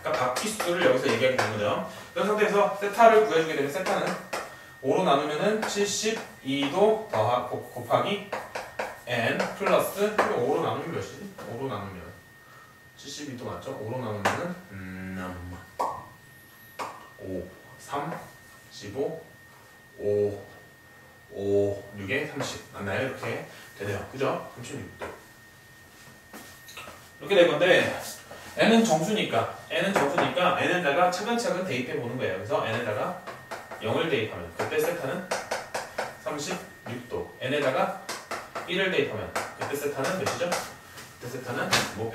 그러니까 바퀴수를 여기서 얘기하게 되는 거죠. 그런 상태에서 세타를 구해주게 되면 세타는 5로 나누면은 72도 곱하기 n 플러스 5로 나누면 몇이지? 5로 나누면 72도 맞죠? 5로 나누면은 5, 3, 15, 5, 6에 30 맞나요? 이렇게 되네요. 그죠? 36도 이렇게 될 건데, n은 정수니까 n에다가 차근차근 대입해 보는 거예요. 그래서 n에다가 0을 대입하면 그때 세타는 36도, n에다가 1을 대입하면 그때 세타는 몇이죠? 그때 세타는 뭐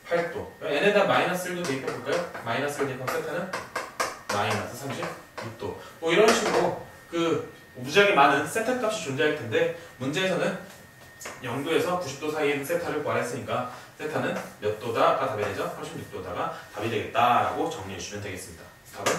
108도. n에다 마이너스 1도 대입해 볼까요? 마이너스 1 대입하면 세타는 마이너스 36도. 뭐 이런 식으로 그 무지하게 많은 세타 값이 존재할 텐데, 문제에서는 0도에서 90도 사이에 있는 세타를 구하랬으니까 세타는 몇 도다가 답이 되죠? 36도다가 답이 되겠다라고 정리해 주시면 되겠습니다. 답은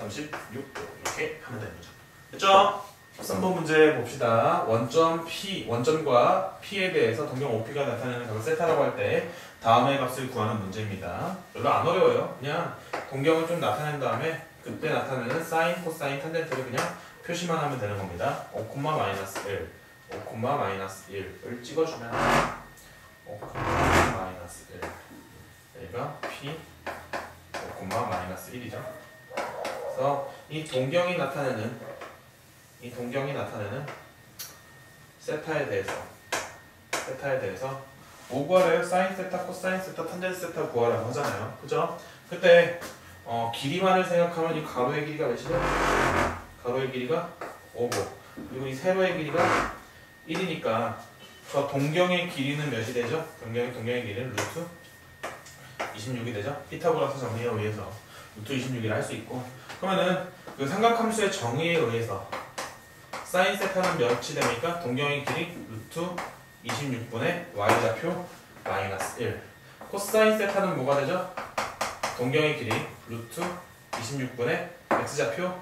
36도 이렇게 하면 되는 거죠. 됐죠? 3번 문제 봅시다. 원점과 P에 대해서 동경 OP가 나타내는 값을 세타라고 할 때 다음의 값을 구하는 문제입니다. 별로 안 어려워요. 그냥 동경을 좀 나타낸 다음에 그때 나타내는 사인, 코사인, 탄젠트를 그냥 표시만 하면 되는 겁니다. 5, 마이너스 1, 5, 마이너스 1을 찍어주면 5, 마이너스 1 여기가 P 5, 마이너스 1이죠. 그래서 이 동경이 나타내는 세타에 대해서 뭐 구하래요? 사인 세타, 코사인 세타, 탄젠트 세타 구하라고 하잖아요. 그죠? 그때 길이만을 생각하면 이 가로의 길이가 몇이죠? 가로의 길이가 5고, 그리고 이 세로의 길이가 1이니까 저 동경의 길이는 몇이 되죠? 동경의 길이는 루트 26이 되죠? 피타고라스 정리에 의해서 루트 26이라 할 수 있고, 그러면은 그 삼각함수의 정의에 의해서 사인 세타는 몇이 됩니까? 동경의 길이 루트 26분의 y좌표 마이너스 1. 코사인 세타는 뭐가 되죠? 동경의 길이 루트 26분의 x좌표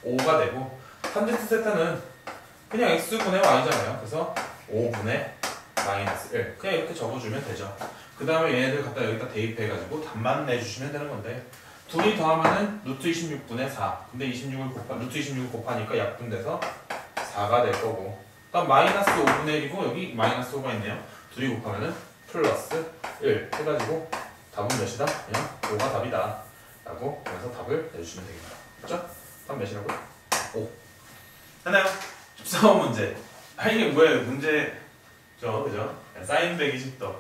5가 되고, 탄젠트 세타는 그냥 x분의 y잖아요. 그래서 5분의 마이너스 1. 그냥 이렇게 적어주면 되죠. 그 다음에 얘네들 갖다 여기다 대입해가지고 답만 내주시면 되는 건데, 둘이 더하면은 루트 26분의 4. 근데 루트 26을 곱하니까 약분돼서 4가 될 거고, 그다음 마이너스 5분의 1이고 여기 마이너스 5가 있네요. 둘이 곱하면은 플러스 1 해가지고 답은 몇이다? 그냥 5가 답이다 라고 그래서 답을 내주시면 되겠다. 그렇죠? 답 몇이라고? 5. 됐나요? 14번 문제. 이게 뭐예요? 문제죠, 그죠? 사인 120도.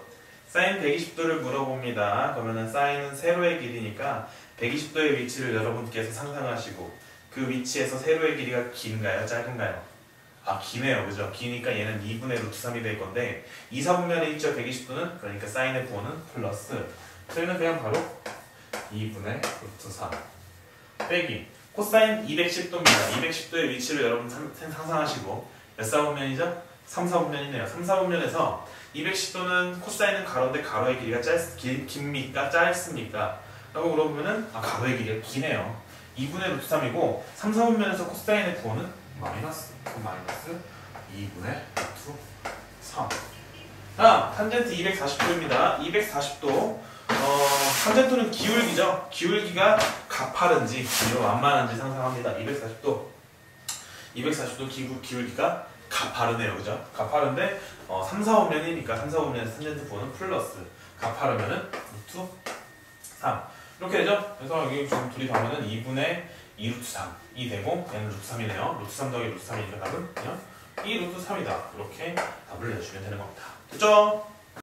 사인 120도를 물어봅니다. 그러면은 사인은 세로의 길이니까 120도의 위치를 여러분께서 상상하시고, 그 위치에서 세로의 길이가 긴가요? 짧은가요? 기네요. 그죠? 기니까 얘는 2분의 루트 3이 될 건데, 2, 4분면에 있죠? 120도는? 그러니까 사인의 부호는 플러스. 저희는 그냥 바로 2분의 루트 3 빼기 코사인 210도입니다. 210도의 위치를 여러분 상상하시고, 몇 사분면이죠? 3, 4분면이네요. 3, 4분면에서 210도는 코사인은 가로인데 가로의 길이가 깁니까? 짧습니까? 라고 물어보면은 가로의 길이가 기네요. 2분의 루트 3이고 3, 4분면에서 코사인의 부호는 마이너스 2분의 루트 3. 탄젠트 240도입니다. 240도. 탄젠트는 기울기죠. 기울기가 가파른지 완만한지 상상합니다. 240도 기울기가 가파르네요. 그죠? 가파른데 3, 4분면이니까 3, 4분면에서 탄젠트 부호는 플러스. 값하려면은 루트 3 이렇게 되죠? 그래서 여기 지금 둘이 더하면은 2분의 2 루트 3이 되고 얘는 루트 3이네요. 루트 3 더하기 루트 3이니까 답은 그냥 2 루트 3이다. 이렇게 답을 내주시면 되는 겁니다. 됐죠?